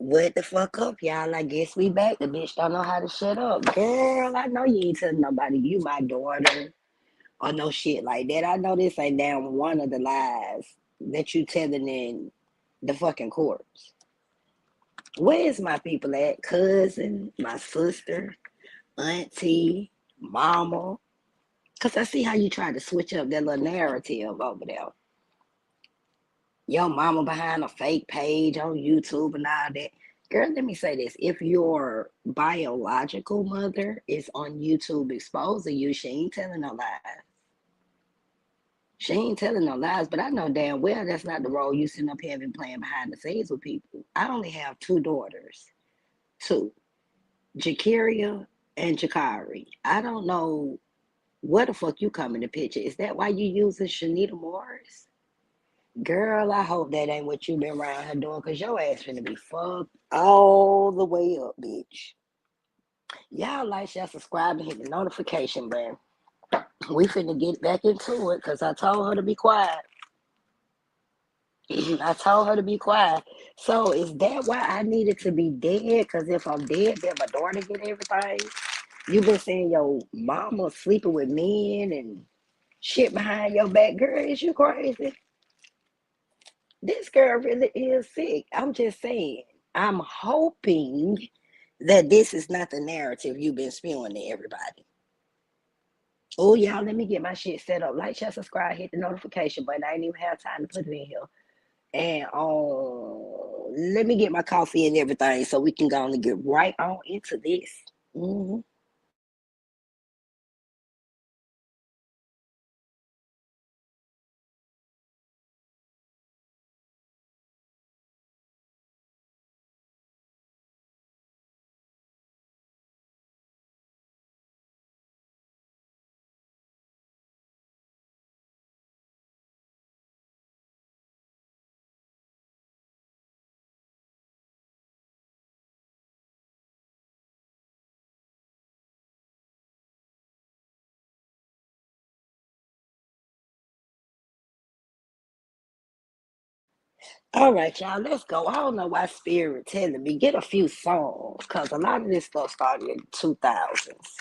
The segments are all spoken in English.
What the fuck up, y'all? I guess we back. The bitch don't know how to shut up. Girl, I know you ain't telling nobody you my daughter or no shit like that. I know this ain't damn one of the lies that you telling in the fucking courts. Where's my people at? Cousin, my sister, auntie, mama. Cause I see how you try to switch up that little narrative over there. Your mama behind a fake page on YouTube and all that. Girl, let me say this. If your biological mother is on YouTube exposing you, she ain't telling no lies. She ain't telling no lies, but I know damn well that's not the role you sitting up here and playing behind the scenes with people. I only have two daughters. Two. Jakiria and Jakari. I don't know where the fuck you come in the picture. Is that why you using Shanita Morris? Girl, I hope that ain't what you been around here doing, cause your ass finna be fucked all the way up, bitch. Y'all like, share, subscribe, and hit the notification button. We finna get back into it, cause I told her to be quiet. I told her to be quiet. So is that why I needed to be dead? Cause if I'm dead, then my daughter get everything. You been saying your mama sleeping with men and shit behind your back, girl. Is you crazy? This girl really is sick. I'm just saying. I'm hoping that this is not the narrative you've been spewing to everybody. Oh, y'all, let me get my shit set up. Like, share, subscribe, hit the notification button. I ain't even have time to put it in here. And let me get my coffee and everything so we can go on and get right on into this. Mhm. All right, y'all, let's go. I don't know why Spirit telling me get a few songs because a lot of this stuff started in the 2000s.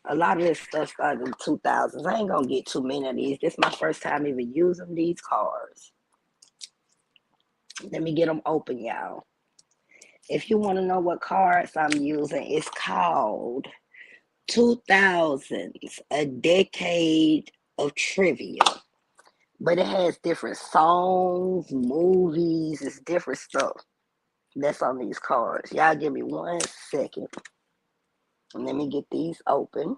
A lot of this stuff started in the 2000s. I ain't gonna get too many of these. This is my first time even using these cards. Let me get them open, y'all. If you want to know what cards I'm using, it's called 2000s, a decade of trivia. But it has different songs, movies, it's different stuff that's on these cards. Y'all give me 1 second. And let me get these open.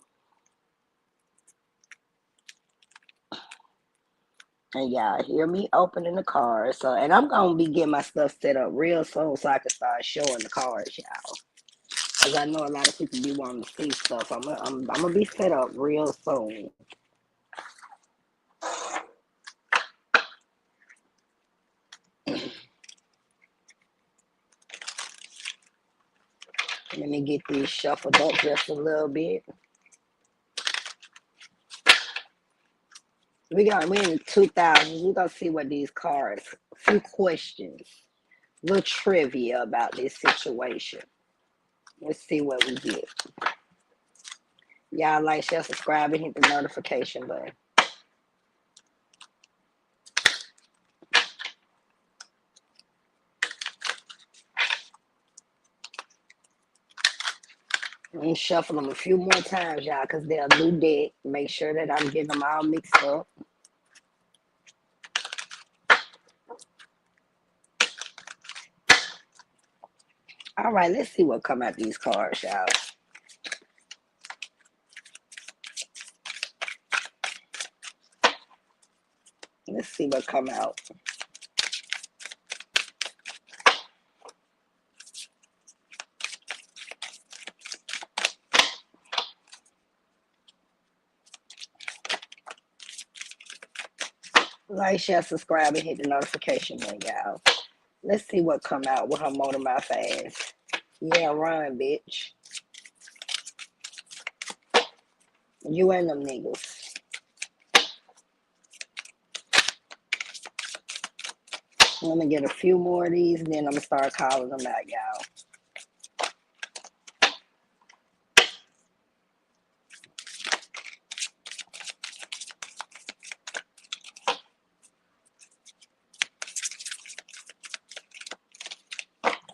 And y'all hear me opening the cards. So, and I'm gonna be getting my stuff set up real soon so I can start showing the cards, y'all. Cause I know a lot of people be wanting to see stuff. I'm gonna be set up real soon. Let me get these shuffled up just a little bit. We're in the 2000s. We're gonna see what these cards. A few questions, little trivia about this situation. Let's see what we get. Y'all like, share, subscribe, and hit the notification button. I'm gonna shuffle them a few more times, y'all, because they're a new deck. Make sure that I'm getting them all mixed up. All right, let's see what come out these cards, y'all. Let's see what come out. Like, share, subscribe, and hit the notification button, y'all. Let's see what come out with her motor mouth ass. Yeah, run, bitch. You and them niggas. I'm gonna get a few more of these, and then I'm gonna start calling them out, y'all.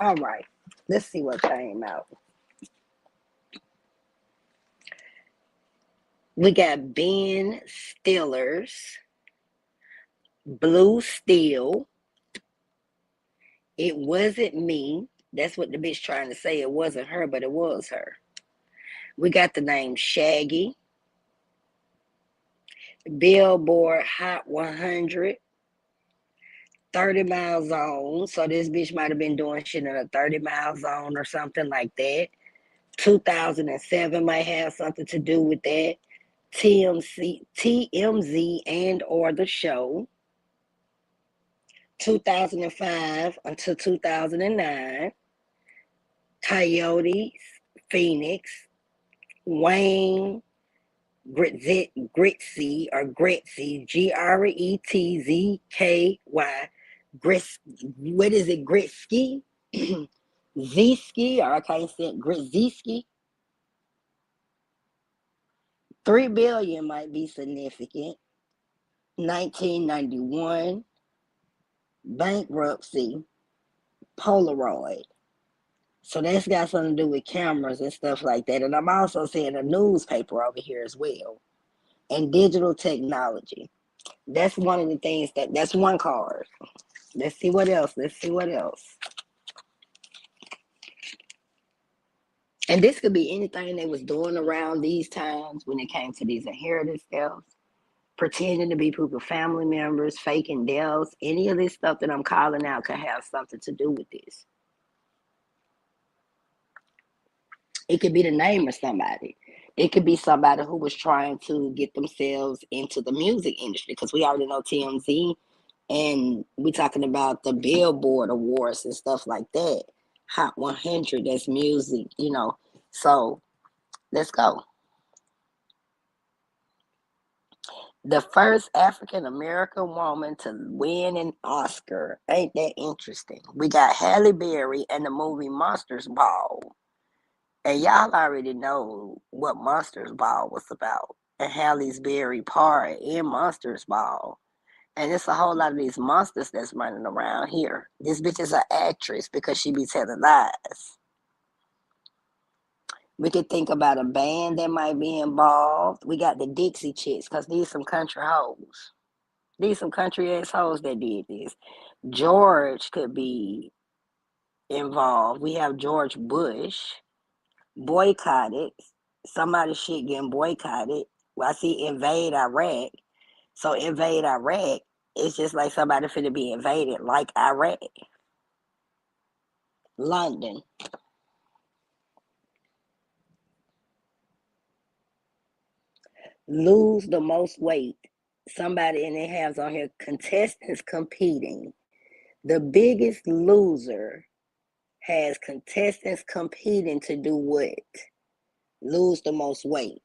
All right, let's see what came out. We got Ben Stiller's Blue Steel. It wasn't me. That's what the bitch trying to say. It wasn't her, but it was her. We got the name Shaggy. Billboard Hot 100. 30-mile zone. So this bitch might have been doing shit in a 30-mile zone or something like that. 2007 might have something to do with that. TMZ and or the show. 2005 until 2009. Coyotes, Phoenix, Wayne, Gritsy or Gritsy, Gretzky, Grits, what is it, Gritsky? Zski, or I can't say it, Gritziski. 3 billion might be significant. 1991, bankruptcy, Polaroid. So that's got something to do with cameras and stuff like that. And I'm also seeing a newspaper over here as well. And digital technology. That's one of the things that's one card. Let's see what else. Let's see what else. And this could be anything they was doing around these times when it came to these inheritance deaths, pretending to be people's family members, faking deaths. Any of this stuff that I'm calling out could have something to do with this. It could be the name of somebody. It could be somebody who was trying to get themselves into the music industry, because we already know TMZ, and we talking about the Billboard Awards and stuff like that. Hot 100, that's music, you know. So let's go. The first African American woman to win an Oscar. Ain't that interesting? We got Halle Berry and the movie Monsters Ball. And y'all already know what Monsters Ball was about. And Halle's Berry part in Monsters Ball. And it's a whole lot of these monsters that's running around here. This bitch is an actress because she be telling lies. We could think about a band that might be involved. We got the Dixie Chicks, because these some country hoes. These some country ass hoes that did this. George could be involved. We have George Bush. Boycotted. Somebody shit getting boycotted. Well, I see invade Iraq. So invade Iraq, it's just like somebody finna be invaded like Iraq. London. Lose the most weight. Somebody, and it has on here contestants competing. The Biggest Loser has contestants competing to do what? Lose the most weight.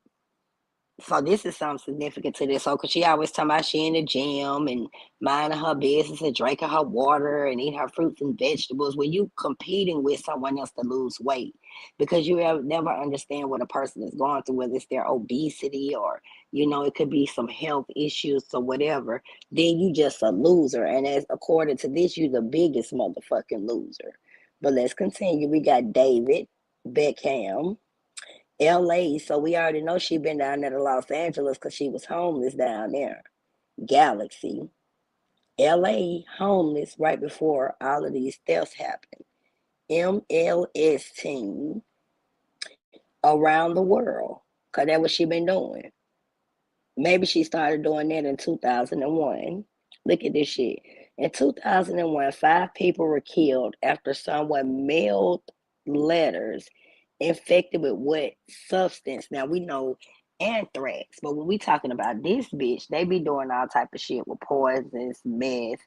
So this is something significant to this. So, because she always talking about she in the gym and minding her business and drinking her water and eating her fruits and vegetables. When you competing with someone else to lose weight, because you never understand what a person is going through, whether it's their obesity or, you know, it could be some health issues or whatever. Then you just a loser. And as according to this, you the biggest motherfucking loser. But let's continue. We got David Beckham. L.A., so we already know she been down there to Los Angeles because she was homeless down there. Galaxy. L.A. homeless right before all of these deaths happened. MLS team around the world, because that's what she been doing. Maybe she started doing that in 2001. Look at this shit. In 2001, 5 people were killed after someone mailed letters infected with what substance? Now we know anthrax, but when we talking about this bitch, they be doing all type of shit with poisons, meth,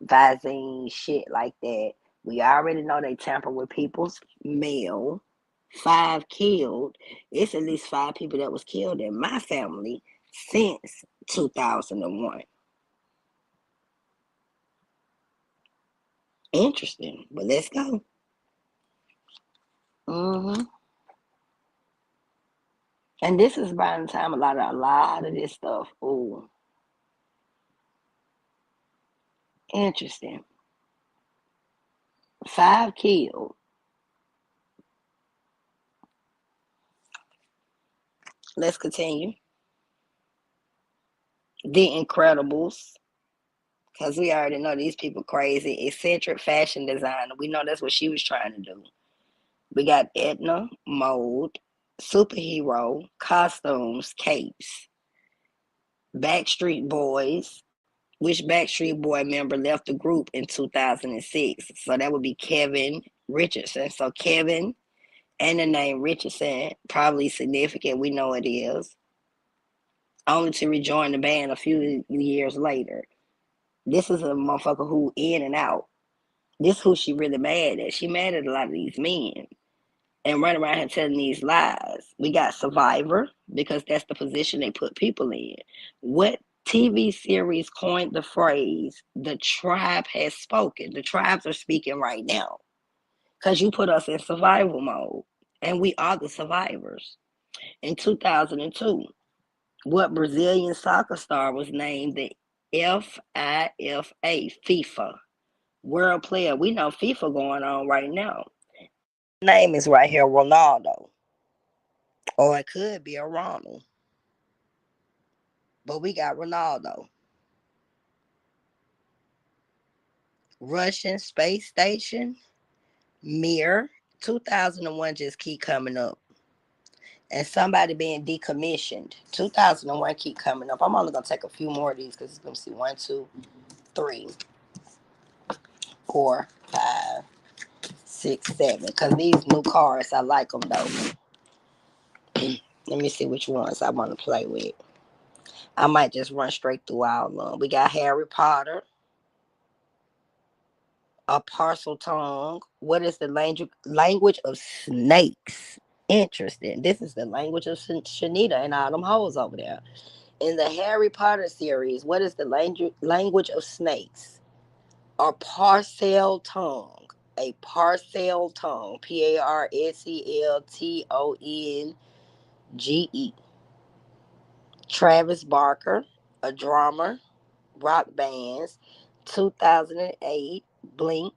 Visine, shit like that. We already know they tamper with people's mail. 5 killed. It's at least 5 people that was killed in my family since 2001. Interesting. But let's go. Hmm. And this is around the time a lot of this stuff. Ooh, interesting. 5 killed. Let's continue. The Incredibles. Because we already know these people crazy. Eccentric fashion designer. We know that's what she was trying to do. We got Edna, mode, superhero, costumes, capes, Backstreet Boys. Which Backstreet Boy member left the group in 2006? So that would be Kevin Richardson. So Kevin and the name Richardson, probably significant. We know it is. Only to rejoin the band a few years later. This is a motherfucker who in and out. This who she really mad at. She mad at a lot of these men and run around here telling these lies. We got Survivor because that's the position they put people in. What TV series coined the phrase, the tribe has spoken? The tribes are speaking right now because you put us in survival mode and we are the survivors. In 2002, what Brazilian soccer star was named the FIFA World Player? We know FIFA going on right now. Name is right here, Ronaldo. Or it could be a Ronald. But we got Ronaldo. Russian space station. Mir. 2001 just keep coming up. And somebody being decommissioned. 2001 keep coming up. I'm only going to take a few more of these because it's going to see 1, 2, 3, 4, 5, 6, 7. Because these new cars, I like them though. Let me see which ones I want to play with. I might just run straight through all of them. We got Harry Potter. A parcel tongue. What is the language of snakes? Interesting. This is the language of Shanita and all them hoes over there. In the Harry Potter series, what is the language of snakes? A parcel tongue. A parcel tongue. Parceltonge. Travis Barker, a drummer, rock bands. 2008, Blink.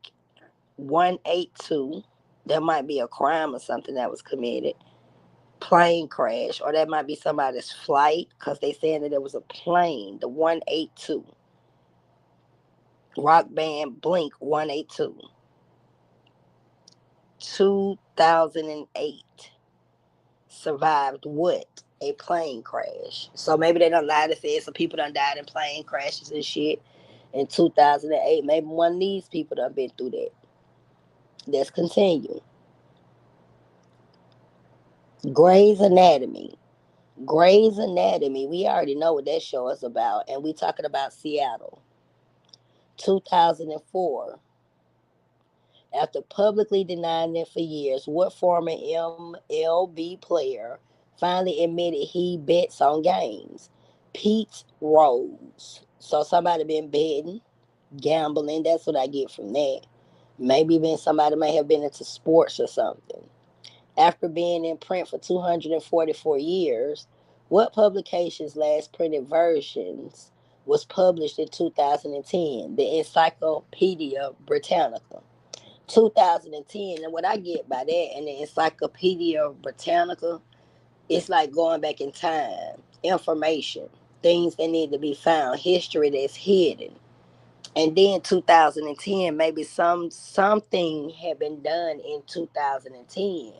182. There might be a crime or something that was committed. Plane crash, or that might be somebody's flight because they saying that there was a plane. The 182. Rock band Blink 182. 2008. Survived what? A plane crash. So maybe they done lied and said some people done died in plane crashes and shit in 2008. Maybe one of these people done been through that. Let's continue. Grey's Anatomy. Grey's Anatomy, we already know what that show is about, and we talking about Seattle. 2004. After publicly denying it for years, what former MLB player finally admitted he bets on games? Pete Rose. So somebody been betting, gambling. That's what I get from that. Maybe even somebody may have been into sports or something. After being in print for 244 years, what publication's last printed versions was published in 2010? The Encyclopedia Britannica. 2010, and what I get by that and the Encyclopedia Britannica, it's like going back in time, information, things that need to be found, history that's hidden. And then 2010, maybe something had been done in 2010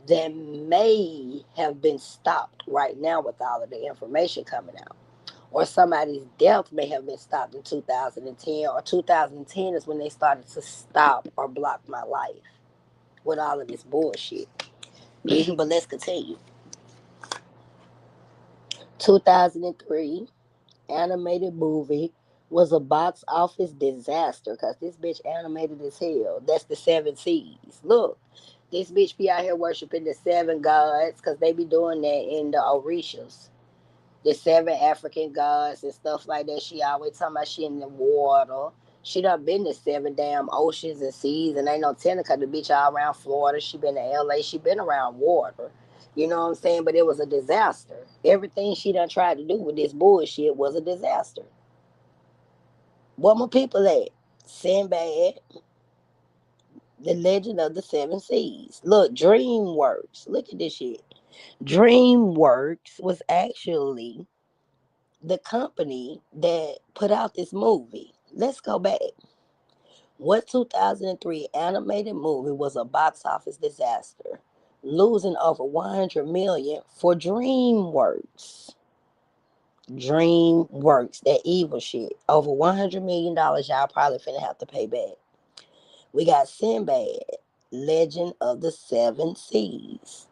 that may have been stopped right now with all of the information coming out. Or somebody's death may have been stopped in 2010, or 2010 is when they started to stop or block my life with all of this bullshit. But let's continue. 2003 animated movie was a box office disaster because this bitch animated as hell. That's the seven C's. Look, this bitch be out here worshiping the seven gods because they be doing that in the Orishas. The seven African gods and stuff like that. She always talking about she in the water. She done been to 7 damn oceans and seas, and ain't no telling, cause the bitch all around Florida. She been to LA. She been around water. You know what I'm saying? But it was a disaster. Everything she done tried to do with this bullshit was a disaster. What my people at? Sinbad, the Legend of the Seven Seas. Look, DreamWorks. Look at this shit. DreamWorks was actually the company that put out this movie. Let's go back. What 2003 animated movie was a box office disaster, losing over 100 million for DreamWorks? DreamWorks, that evil shit. Over $100 million, y'all probably finna have to pay back. We got Sinbad, Legend of the Seven Seas.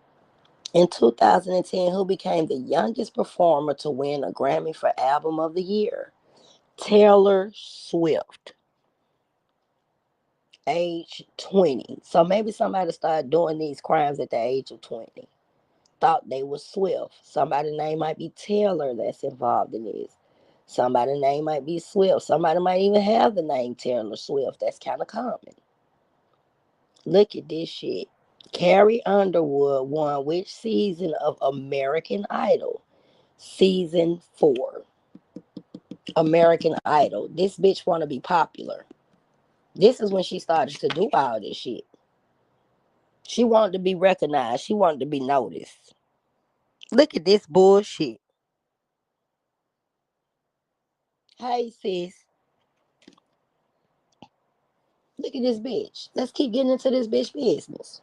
In 2010, who became the youngest performer to win a Grammy for Album of the Year? Taylor Swift, age 20. So maybe somebody started doing these crimes at the age of 20. Thought they were Swift. Somebody's name might be Taylor that's involved in this. Somebody's name might be Swift. Somebody might even have the name Taylor Swift. That's kind of common. Look at this shit. Carrie Underwood won which season of American Idol? Season 4. American Idol. This bitch want to be popular. This is when she started to do all this shit. She wanted to be recognized. She wanted to be noticed. Look at this bullshit. Hey, sis. Look at this bitch. Let's keep getting into this bitch business.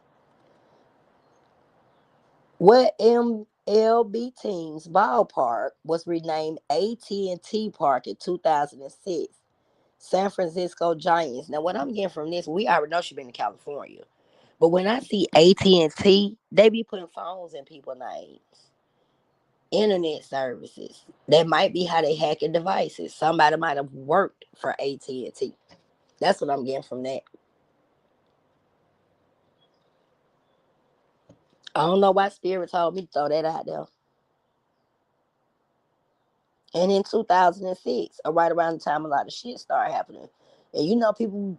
What MLB team's ballpark was renamed AT&T Park in 2006? San Francisco Giants. Now, what I'm getting from this, we already know she been to California. But when I see AT&T, they be putting phones in people's names. Internet services. That might be how they hacking devices. Somebody might have worked for AT&T. That's what I'm getting from that. I don't know why Spirit told me to throw that out there. And in 2006, or right around the time a lot of shit started happening. And people,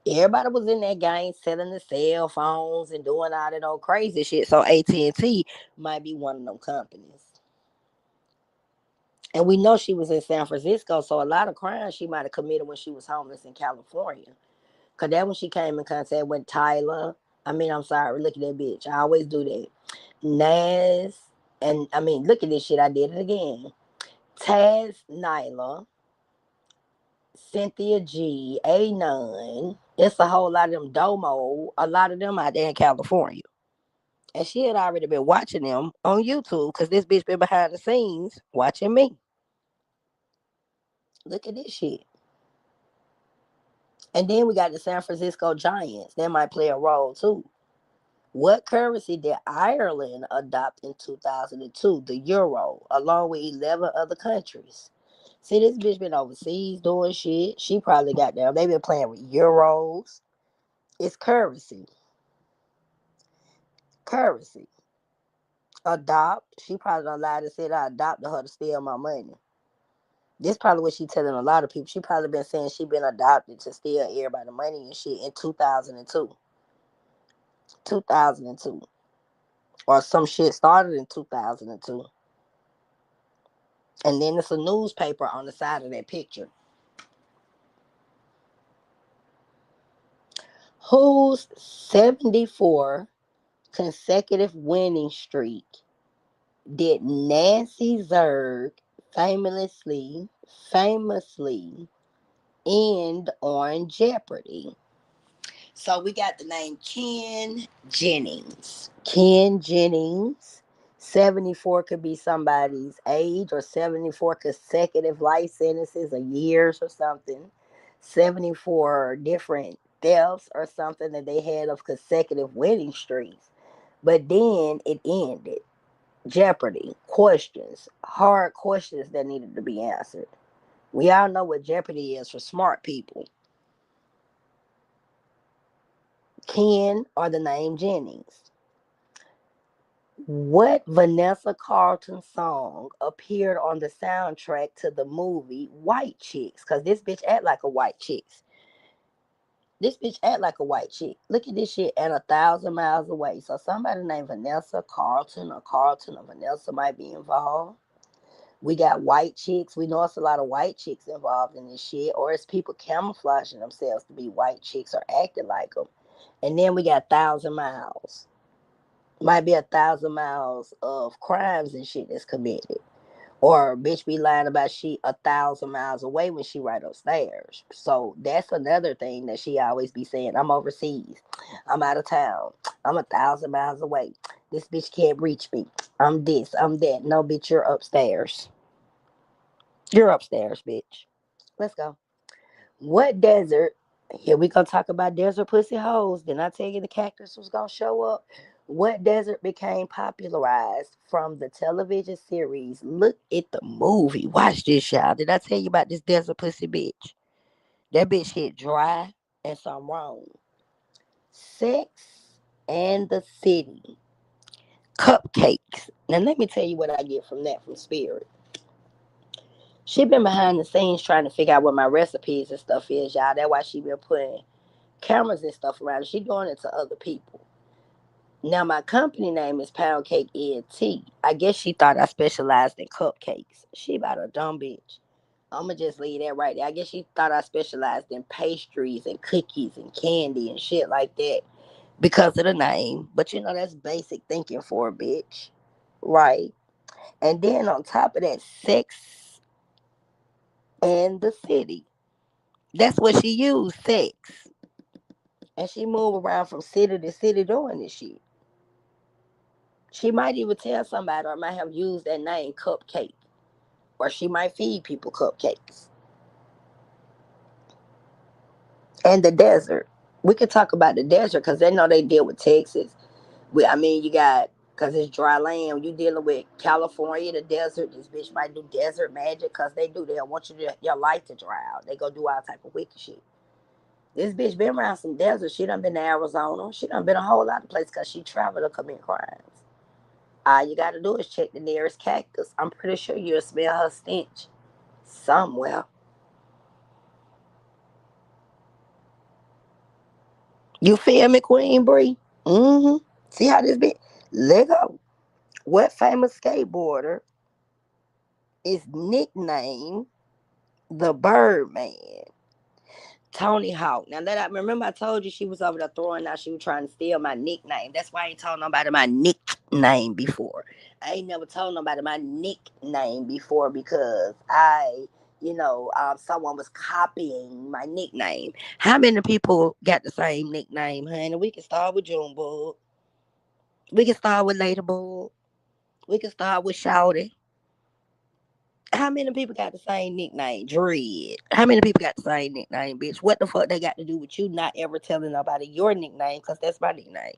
everybody was in that game selling the cell phones and doing all that old crazy shit. So AT&T might be one of them companies. And we know she was in San Francisco, so a lot of crimes she might have committed when she was homeless in California. Because that when she came in contact with Tyler. I'm sorry, look at that bitch. I always do that. Nas, and look at this shit. I did it again. Taz Nyla, Cynthia G, A9. It's a whole lot of them Domo. A lot of them out there in California. And she had already been watching them on YouTube because this bitch been behind the scenes watching me. Look at this shit. And then we got the San Francisco Giants. They might play a role too. What currency did Ireland adopt in 2002? The euro, along with 11 other countries. See, this bitch been overseas doing shit. She probably got there. They been playing with euros. It's currency. Currency. Adopt. She probably done lied and said I adopted her to steal my money. This probably what she telling a lot of people. She probably been saying she been adopted to steal everybody money and shit in 2002. 2002. Or some shit started in 2002. And then it's a newspaper on the side of that picture. Whose 74 consecutive winning streak did Nancy Zerg famously end on Jeopardy? So we got the name Ken Jennings. Ken Jennings. 74 could be somebody's age, or 74 consecutive life sentences or years or something. 74 different deaths or something that they had of consecutive winning streaks. But then it ended. Jeopardy. Questions. Hard questions that needed to be answered. We all know what Jeopardy is for smart people. Ken or the name Jennings. What Vanessa Carlton song appeared on the soundtrack to the movie White Chicks? Cause this bitch act like a white chick. This bitch act like a white chick. Look at this shit at 1,000 miles away. So somebody named Vanessa Carlton or Vanessa might be involved. We got white chicks. We know it's a lot of white chicks involved in this shit, or it's people camouflaging themselves to be white chicks or acting like them. And then we got 1,000 miles. Might be 1,000 miles of crimes and shit that's committed. Or a bitch be lying about she 1,000 miles away when she right upstairs. So that's another thing that she always be saying. I'm overseas. I'm out of town. I'm 1,000 miles away. This bitch can't reach me. I'm this. I'm that. No, bitch, you're upstairs. You're upstairs, bitch. Let's go. What desert? Here we gonna talk about desert pussy hoes. Then I tell you the cactus was gonna show up. What desert became popularized from the television series? Look at the movie. Watch this, y'all. Did I tell you about this desert pussy bitch? That bitch hit dry and some wrong. Sex and the City. Cupcakes. Now let me tell you what I get from that from Spirit. She been behind the scenes trying to figure out what my recipes and stuff is, y'all. That's why she been putting cameras and stuff around. She doing it to other people. Now my company name is Pound Cake ENT. I guess she thought I specialized in cupcakes. She about a dumb bitch. I'ma just leave that right there. I guess she thought I specialized in pastries and cookies and candy and shit like that because of the name. But you know that's basic thinking for a bitch, right? And then on top of that, Sex and the City. That's what she used, sex. And she move around from city to city doing this shit. She might even tell somebody or might have used that name cupcake. Or she might feed people cupcakes. And the desert. We could talk about the desert because they know they deal with Texas. I mean, you got, because it's dry land. You dealing with California, the desert. This bitch might do desert magic because they do. They don't want your life to dry out. They go do all type of wicked shit. This bitch been around some desert. She done been to Arizona. She done been a whole lot of places because she traveled to commit crimes. All you gotta do is check the nearest cactus. I'm pretty sure you'll smell her stench somewhere. You feel me, Queen Bree? Mm-hmm. See how this be? Lego. What famous skateboarder is nicknamed the Birdman? Tony Hawk. Now that I remember, I told you she was over there throwing out. She was trying to steal my nickname. That's why I ain't told nobody my nickname before. I ain't never told nobody my nickname before because someone was copying my nickname. How many people got the same nickname, honey? We can start with Junebug. We can start with Ladybug. We can start with Shouty. How many people got the same nickname? Dread. How many people got the same nickname, bitch? What the fuck they got to do with you not ever telling nobody your nickname? Because that's my nickname.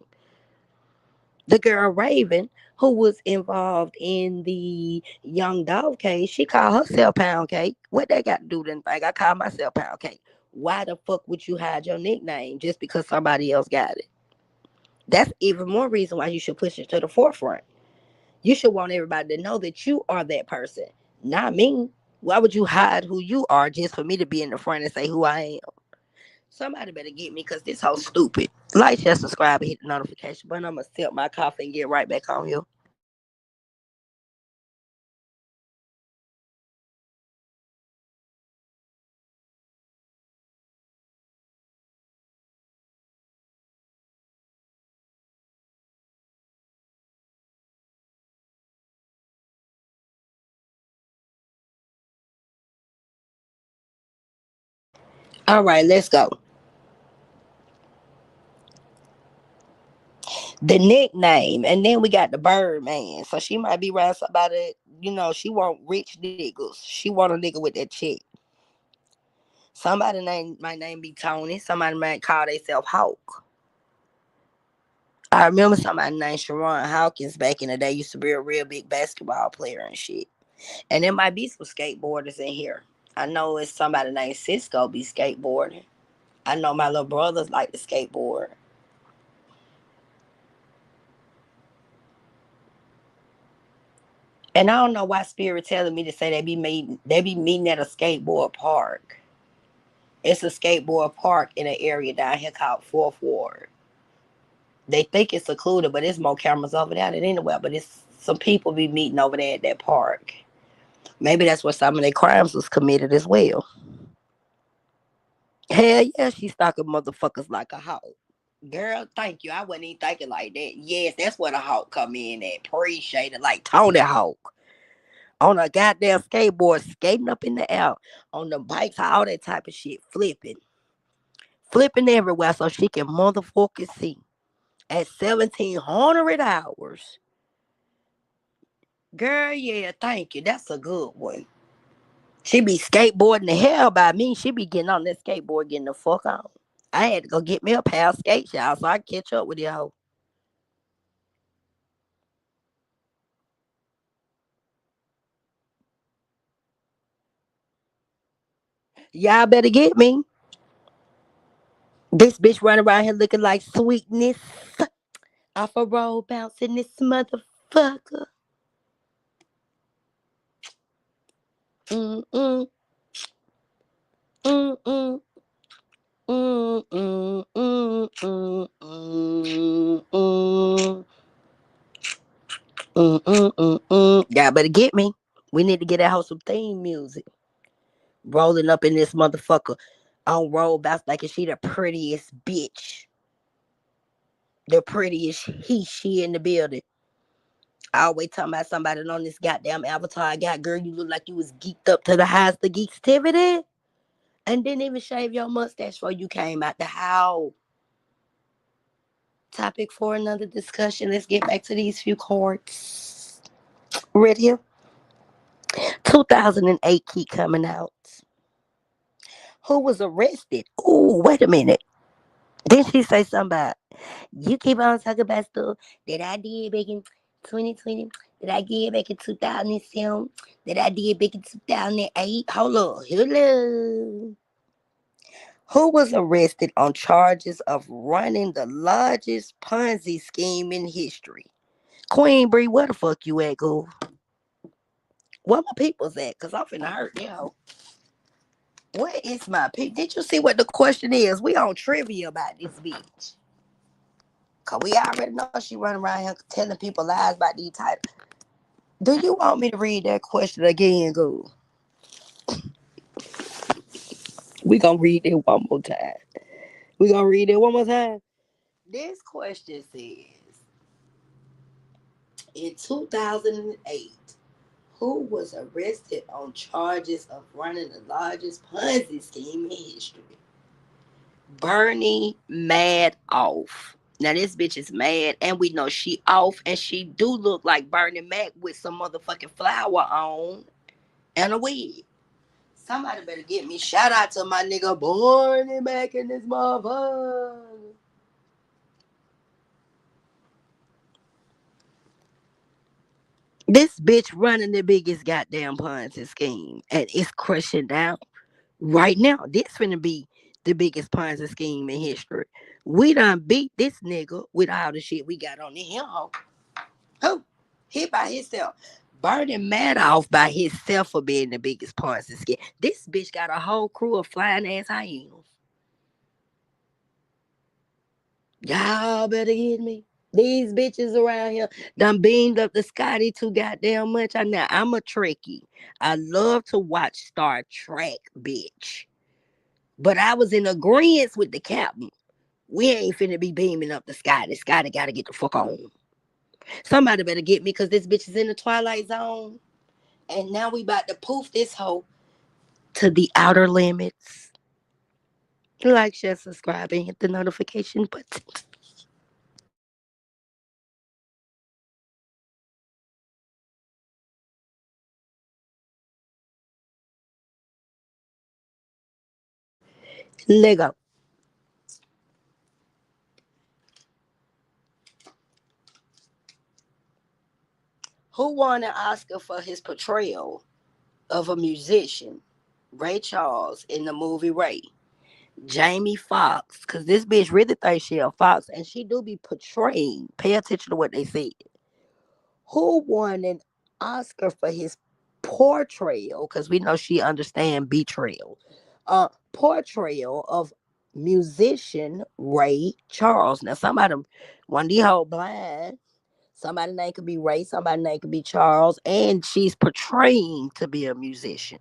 The girl Raven, who was involved in the Young Dog case, she called herself Pound Cake. What they got to do with anything? I call myself Pound Cake. Why the fuck would you hide your nickname just because somebody else got it? That's even more reason why you should push it to the forefront. You should want everybody to know that you are that person, not me. Why would you hide who you are just for me to be in the front and say who I am? Somebody better get me because this whole stupid. Like, share, subscribe, and hit the notification button. I'm going to sip my coffee and get right back on you. All right, let's go. The nickname, and then we got the Birdman. So she might be around somebody, she want rich niggas. She want a nigga with that chick. Somebody name my name be Tony. Somebody might call themselves Hawk. I remember somebody named Sharon Hawkins back in the day used to be a real big basketball player and shit. And there might be some skateboarders in here. I know it's somebody named Cisco be skateboarding. I know my little brothers like to skateboard. And I don't know why Spirit telling me to say they be meeting at a skateboard park. It's a skateboard park in an area down here called Fourth Ward. They think it's secluded, but there's more cameras over there than anywhere. But it's some people be meeting over there at that park. Maybe that's where some of their crimes was committed as well. Hell yeah, she stalking motherfuckers like a hawk. Girl, thank you. I wasn't even thinking like that. Yes, that's where the hawk come in at. Appreciate it. Like Tony Hawk. On a goddamn skateboard, skating up in the air. On the bikes, all that type of shit. Flipping. Flipping everywhere so she can motherfucking see. At 1,700 hours. Girl, yeah, thank you. That's a good one. She be skateboarding the hell by me. She be getting on that skateboard, getting the fuck on. I had to go get me a pair of skate y'all so I can catch up with y'all. Y'all better get me. This bitch running around here looking like sweetness off a roll bouncing this motherfucker. Mm mm mm mm mm mm mm mm mm mm Y'all better get me. We need to get that house some theme music. Rolling up in this motherfucker on roll bounce like she the prettiest bitch. The prettiest she in the building. I always talking about somebody on this goddamn avatar I got. Girl, you look like you was geeked up to the highest of geekstivity. And didn't even shave your mustache before you came out the house. Topic for another discussion. Let's get back to these few cards. Ready here? 2008 keep coming out. Who was arrested? Ooh, wait a minute. Didn't she say something about you keep on talking about stuff that I did back in 2020, that I did back in 2007, that I did back in 2008? Hold on. Hello. Who was arrested on charges of running the largest Ponzi scheme in history? Queen Bree, where the fuck you at, girl? Where my people's at? Cause I'm finna hurt them. Where is my people? Did you see what the question is? We on trivia about this bitch. Cause we already know she running around here telling people lies about these titles. Do you want me to read that question again, girl? We gonna read it one more time. We gonna read it one more time. This question says, in 2008, who was arrested on charges of running the largest Ponzi scheme in history? Bernie Mad Off. Now this bitch is mad, and we know she off, and she do look like Bernie Mac with some motherfucking flower on and a wig. Somebody better get me. Shout out to my nigga Bernie Mac in this motherfucker. This bitch running the biggest goddamn Ponzi scheme, and it's crushing down right now. This finna be the biggest Ponzi scheme in history. We done beat this nigga with all the shit we got on him. Who? He by himself. Burning Madoff by himself for being the biggest Ponzi scheme. This bitch got a whole crew of flying ass hyenas. Y'all better get me. These bitches around here done beamed up the Scotty too goddamn much. I'm a Trekkie. I love to watch Star Trek, bitch. But I was in agreement with the captain. We ain't finna be beaming up the Scotty. Scotty gotta get the fuck on. Somebody better get me because this bitch is in the Twilight Zone. And now we about to poof this hoe to the outer limits. Like, share, subscribe, and hit the notification button. Lego. Who won an Oscar for his portrayal of a musician, Ray Charles, in the movie Ray? Jamie Foxx, because this bitch really thinks she a fox, and she do be portraying. Pay attention to what they said. Who won an Oscar for his portrayal, because we know she understand betrayal. Portrayal of musician Ray Charles. Now somebody, one of these whole blind. Somebody name could be Ray, somebody name could be Charles, and she's portraying to be a musician.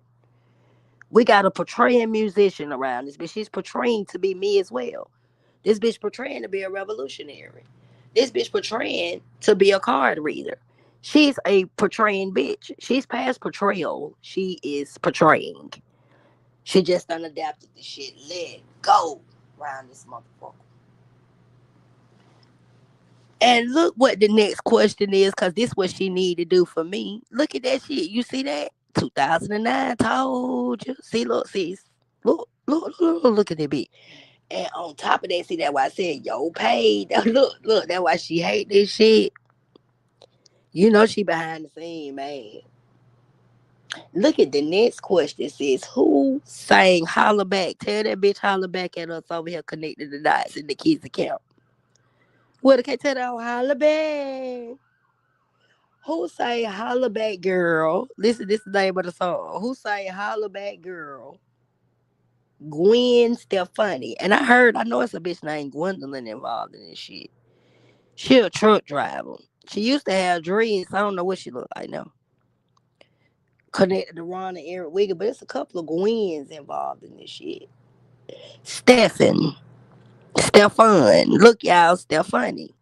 We got a portraying musician around this, but she's portraying to be me as well. This bitch portraying to be a revolutionary. This bitch portraying to be a card reader. She's a portraying bitch. She's past portrayal. She is portraying. She just done adapted the shit. Let go around this motherfucker. And look what the next question is, because this what she need to do for me. Look at that shit. You see that? 2009 told you. See, look, see. Look at that bitch. And on top of that, see that why I said yo paid. Look, that's why she hate this shit. You know she behind the scene, man. Look at the next question. It says, who sang holla back? Tell that bitch holla back at us over here connected the dots in the kids account. Well, can't tell that holla back. Who say holla back girl? Listen, this is the name of the song. Who say holla back girl? Gwen Stefani. And I know it's a bitch named Gwendolyn involved in this shit. She a truck driver. She used to have dreads. I don't know what she look like now. Connected to Ron and Eric Wigger, but it's a couple of Gwens involved in this shit. Stefan. Stefan. Look, y'all, Stefani.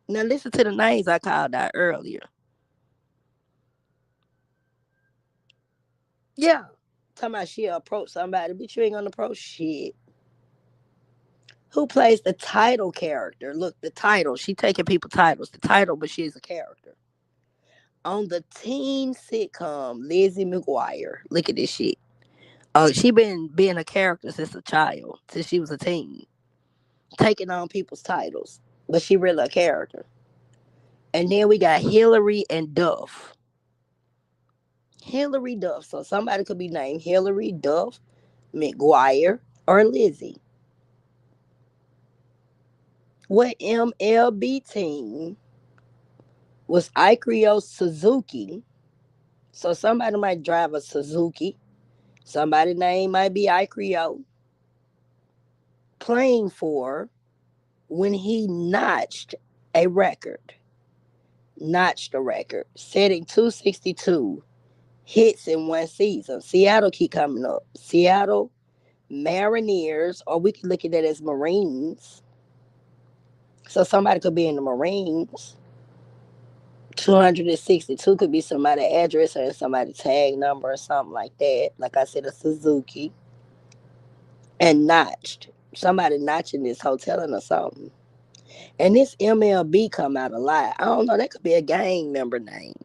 Now listen to the names I called out earlier. Yeah. Talking about she approach somebody, but you ain't gonna approach shit. Who plays the title character? Look, the title. She taking people titles. The title, but she's a character. On the teen sitcom Lizzie McGuire. Look at this shit. She been being a character since a child, since she was a teen, taking on people's titles. But she really a character. And then we got Hillary and Duff. Hillary Duff. So somebody could be named Hillary Duff, McGuire, or Lizzie. What MLB team was Ikerio Suzuki? So somebody might drive a Suzuki. Somebody name might be Ikerio playing for when he a record. Notched a record, setting 262 hits in one season. Seattle keep coming up. Seattle Mariners, or we could look at that as Marines. So somebody could be in the Marines. 262 could be somebody's address or somebody's tag number or something like that. Like I said, a Suzuki. And notched. Somebody notching this hotel or something. And this MLB come out a lot. I don't know. That could be a gang member name.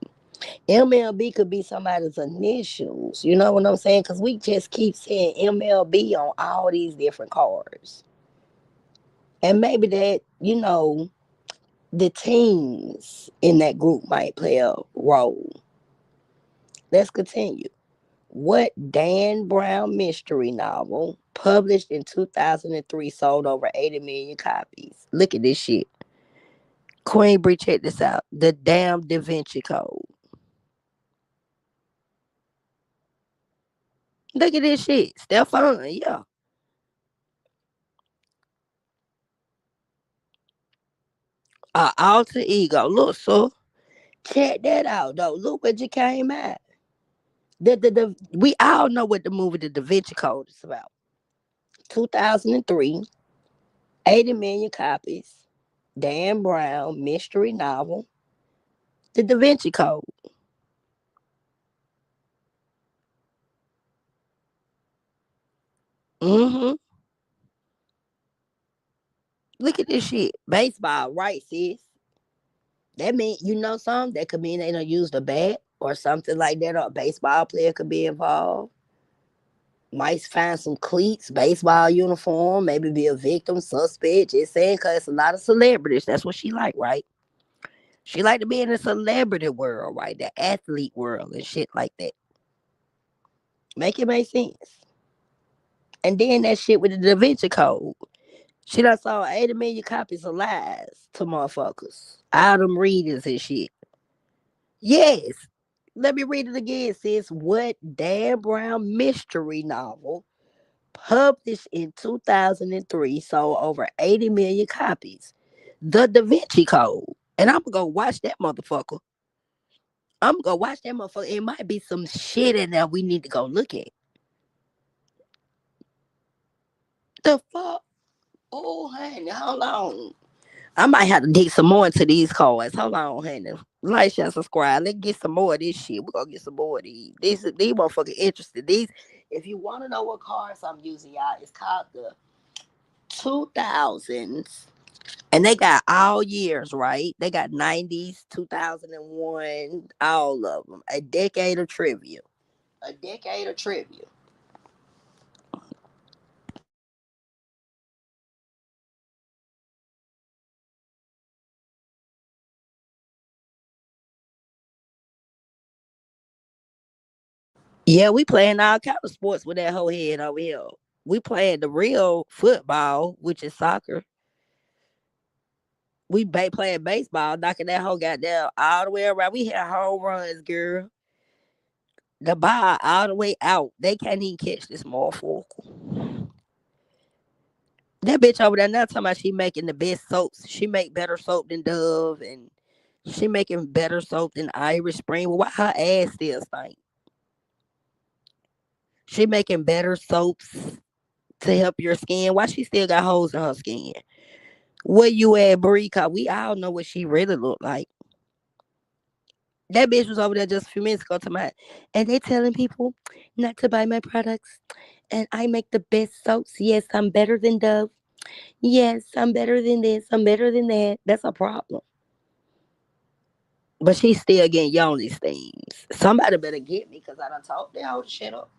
MLB could be somebody's initials. You know what I'm saying? Because we just keep saying MLB on all these different cars. And maybe that, the teams in that group might play a role. Let's continue. What Dan Brown mystery novel published in 2003 sold over 80 million copies? Look at this shit. Queen Bree, check this out. The damn Da Vinci Code. Look at this shit. Stefan, yeah. Alter ego. Look, so check that out though. Look what you came at. We all know what the movie The Da Vinci Code is about. 2003, 80 million copies. Dan Brown mystery novel. The Da Vinci Code. Mm-hmm. Look at this shit. Baseball, right, sis? That mean you know something? That could mean they don't use the bat or something like that. Or a baseball player could be involved. Might find some cleats, baseball uniform, maybe be a victim, suspect. Just saying, cause it's a lot of celebrities. That's what she like, right? She like to be in the celebrity world, right? The athlete world and shit like that. Make it make sense. And then that shit with the Da Vinci Code. She done sold 80 million copies of lies to motherfuckers. All them readers and shit. Yes. Let me read it again. It says, what Dan Brown mystery novel published in 2003 sold over 80 million copies? The Da Vinci Code. And I'm going to go watch that motherfucker. I'm going to watch that motherfucker. It might be some shit in there we need to go look at. The fuck? Oh, honey, hold on. I might have to dig some more into these cards. Hold on, honey. Like, share, subscribe. Let's get some more of this shit. We're gonna get some more of these. These motherfucking interested. These, if you wanna know what cards I'm using, y'all, it's called the 2000s. And they got all years, right? They got 90s, 2001, all of them. A decade of trivia. A decade of trivia. Yeah, we playing all kind of sports with that whole head over here. We playing the real football, which is soccer. We playing baseball, knocking that whole goddamn all the way around. We hit home runs, girl. The ball all the way out. They can't even catch this motherfucker. That bitch over there now talking about she making the best soaps. She make better soap than Dove, and she making better soap than Irish Spring. Well, why her ass still stink? She making better soaps to help your skin. Why she still got holes in her skin? Where you at, Brie? Cause we all know what she really look like. That bitch was over there just a few minutes ago to my, and they telling people not to buy my products. And I make the best soaps. Yes, I'm better than Dove. Yes, I'm better than this. I'm better than that. That's a problem. But she's still getting you on these things. Somebody better get me because I done told them hold the shit up.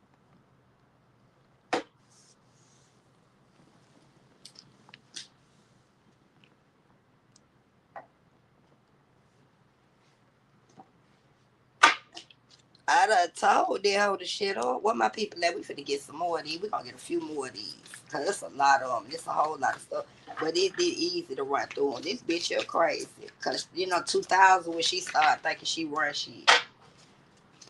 I done told them hold the shit up. What my people at? We finna get some more of these. We gonna get a few more of these. Cause it's a lot of them. It's a whole lot of stuff. But it did easy to run through them. This bitch here crazy. Cause 2000 when she started thinking she run shit.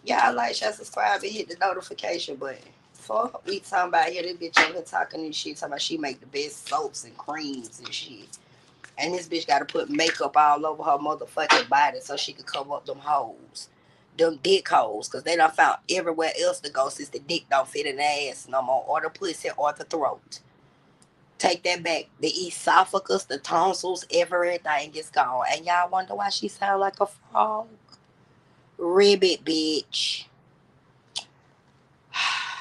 Y'all like, share, subscribe, and hit the notification button. Fuck, we talking about here. This bitch over here talking this shit. Talking about she make the best soaps and creams and shit. And this bitch got to put makeup all over her motherfucking body so she could cover up them holes. Them dick holes. Because they done found everywhere else to go since the dick don't fit in the ass no more. Or the pussy or the throat. Take that back. The esophagus, the tonsils, everything is gone. And y'all wonder why she sound like a frog? Ribbit, bitch.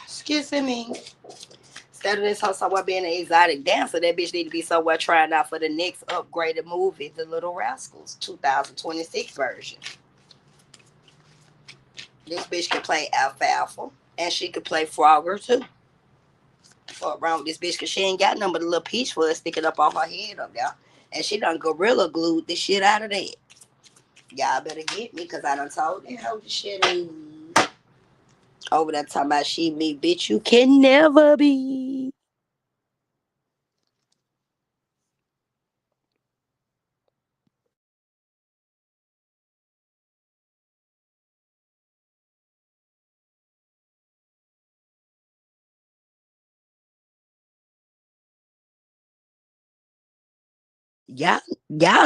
Excuse me. Instead of this hoe somewhere being an exotic dancer, that bitch need to be somewhere trying out for the next upgraded movie, The Little Rascals, 2026 version. This bitch can play Alfalfa, and she could play Frogger too. Fuck wrong with this bitch, cause she ain't got none but a little peach fuzz sticking up on her head up there. And she done gorilla glued the shit out of that. Y'all better get me, cause I done told them how the shit is. Over there talking about she me, bitch, you can never be. Y'all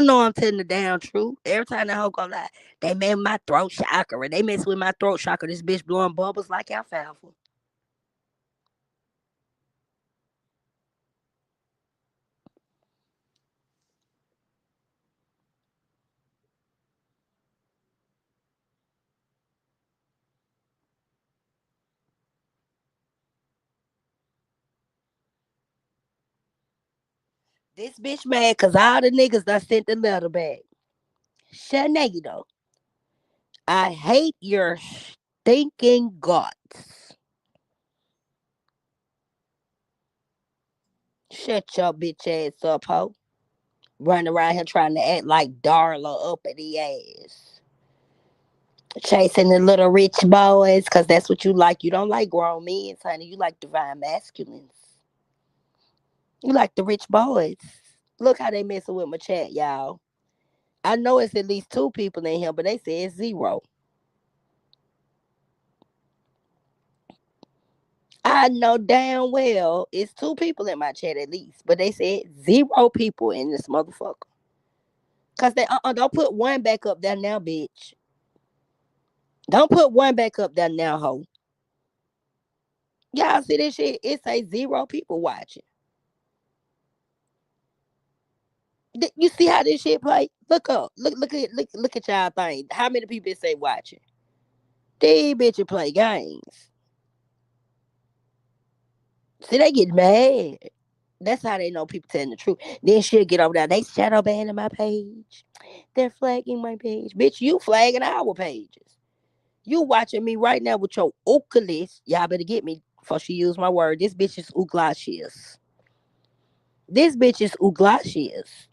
know I'm telling the damn truth. Every time that hoe go lie, they made my throat chakra. They mess with my throat chakra. This bitch blowing bubbles like alfalfa. This bitch mad cause all the niggas that sent the letter back. Shanita, I hate your stinking guts. Shut your bitch ass up, hoe. Running around here trying to act like Darla up at the ass. Chasing the little rich boys, cause that's what you like. You don't like grown men, honey. You like divine masculines. You like the rich boys. Look how they messing with my chat, y'all. I know it's at least two people in here, but they say it's zero. I know damn well it's 2 people in my chat at least, but they said 0 people in this motherfucker. Cause they don't put one back up there now, bitch. Don't put one back up there now, ho. Y'all see this shit? It say 0 people watching. You see how this shit play? Look up. Look at y'all thing. How many people it say watching? These bitches play games. See, they get mad. That's how they know people telling the truth. Then she'll get over there. They shadow banning my page. They're flagging my page. Bitch, you flagging our pages. You watching me right now with your Oculus. Y'all better get me before she use my word. This bitch is Uglashius. This bitch is Uglashius.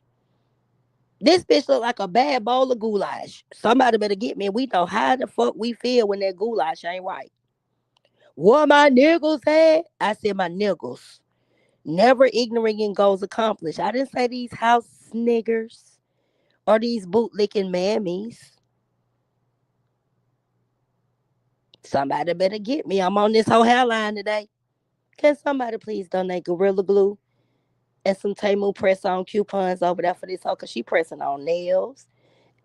This bitch look like a bad bowl of goulash. Somebody better get me. We know how the fuck we feel when that goulash ain't right. What my niggles at? I said my niggles. Never ignorant in goals accomplished. I didn't say these house niggers or these bootlicking mammies. Somebody better get me. I'm on this whole hairline today. Can somebody please donate Gorilla Glue and some T.H.U.G press on coupons over there for this hoe? Cause she pressing on nails,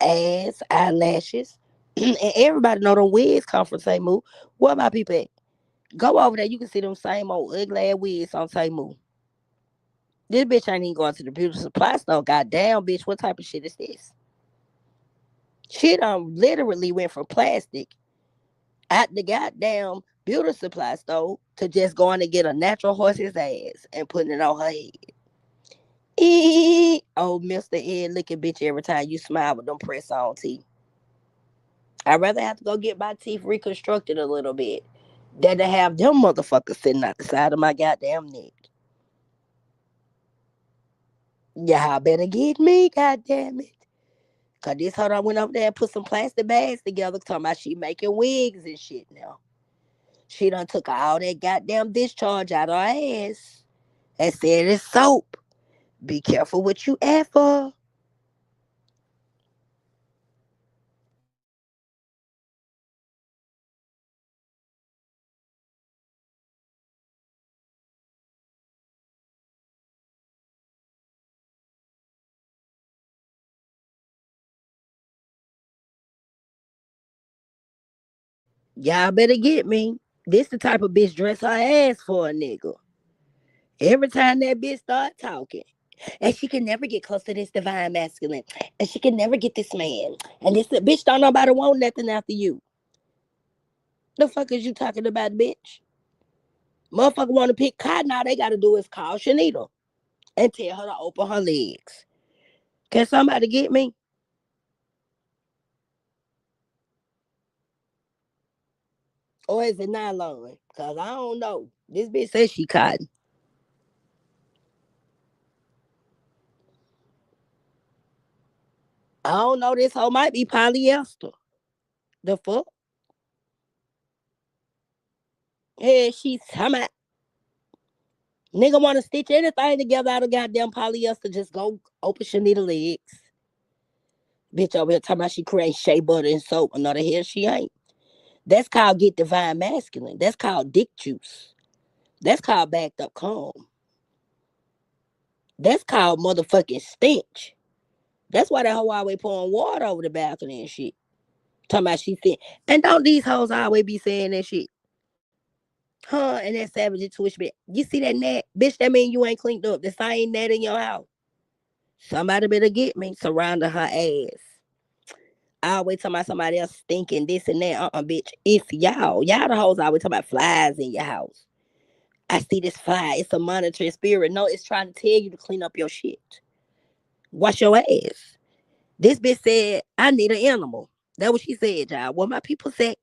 ass, eyelashes. And everybody know them wigs come from T.H.U.G. Where my people at? Go over there. You can see them same old ugly ass wigs on T.H.U.G. This bitch ain't even going to the beauty supply store. Goddamn, bitch. What type of shit is this? She done literally went from plastic at the goddamn beauty supply store to just going to get a natural horse's ass and putting it on her head. Oh, Mr. Ed looking bitch every time you smile with them press on teeth. I'd rather have to go get my teeth reconstructed a little bit than to have them motherfuckers sitting out the side of my goddamn neck. Y'all better get me, goddamn it. Cause this hoe done went over there and put some plastic bags together talking about she making wigs and shit now. She done took all that goddamn discharge out of her ass and said it's soap. Be careful what you ask for. Y'all better get me. This the type of bitch dress her ass for a nigga. Every time that bitch start talking. And she can never get close to this divine masculine. And she can never get this man. And this bitch don't nobody want nothing after you. The fuck is you talking about, bitch? Motherfucker want to pick cotton, all they gotta do is call Shanita and tell her to open her legs. Can somebody get me? Or is it nylon? Cause I don't know. This bitch says she cotton. I don't know. This hoe might be polyester. The fuck? Yeah, she's talking about nigga want to stitch anything together out of goddamn polyester. Just go open Shanita legs. Bitch over here talking about she creates shea butter and soap. No, the hell she ain't. That's called get divine masculine. That's called dick juice. That's called backed up calm. That's called motherfucking stench. That's why that hoe always pouring water over the balcony and shit. Talking about she said, and don't these hoes always be saying that shit? Huh? And that savage and twitch bit. You see that net? Bitch, that mean you ain't cleaned up. The same net in your house. Somebody better get me surrounding her ass. I always talking about somebody else stinking this and that. Bitch. It's y'all. Y'all the hoes always talking about flies in your house. I see this fly. It's a monitoring spirit. No, it's trying to tell you to clean up your shit. Wash your ass. This bitch said, I need an animal. That what she said, y'all. What my people said,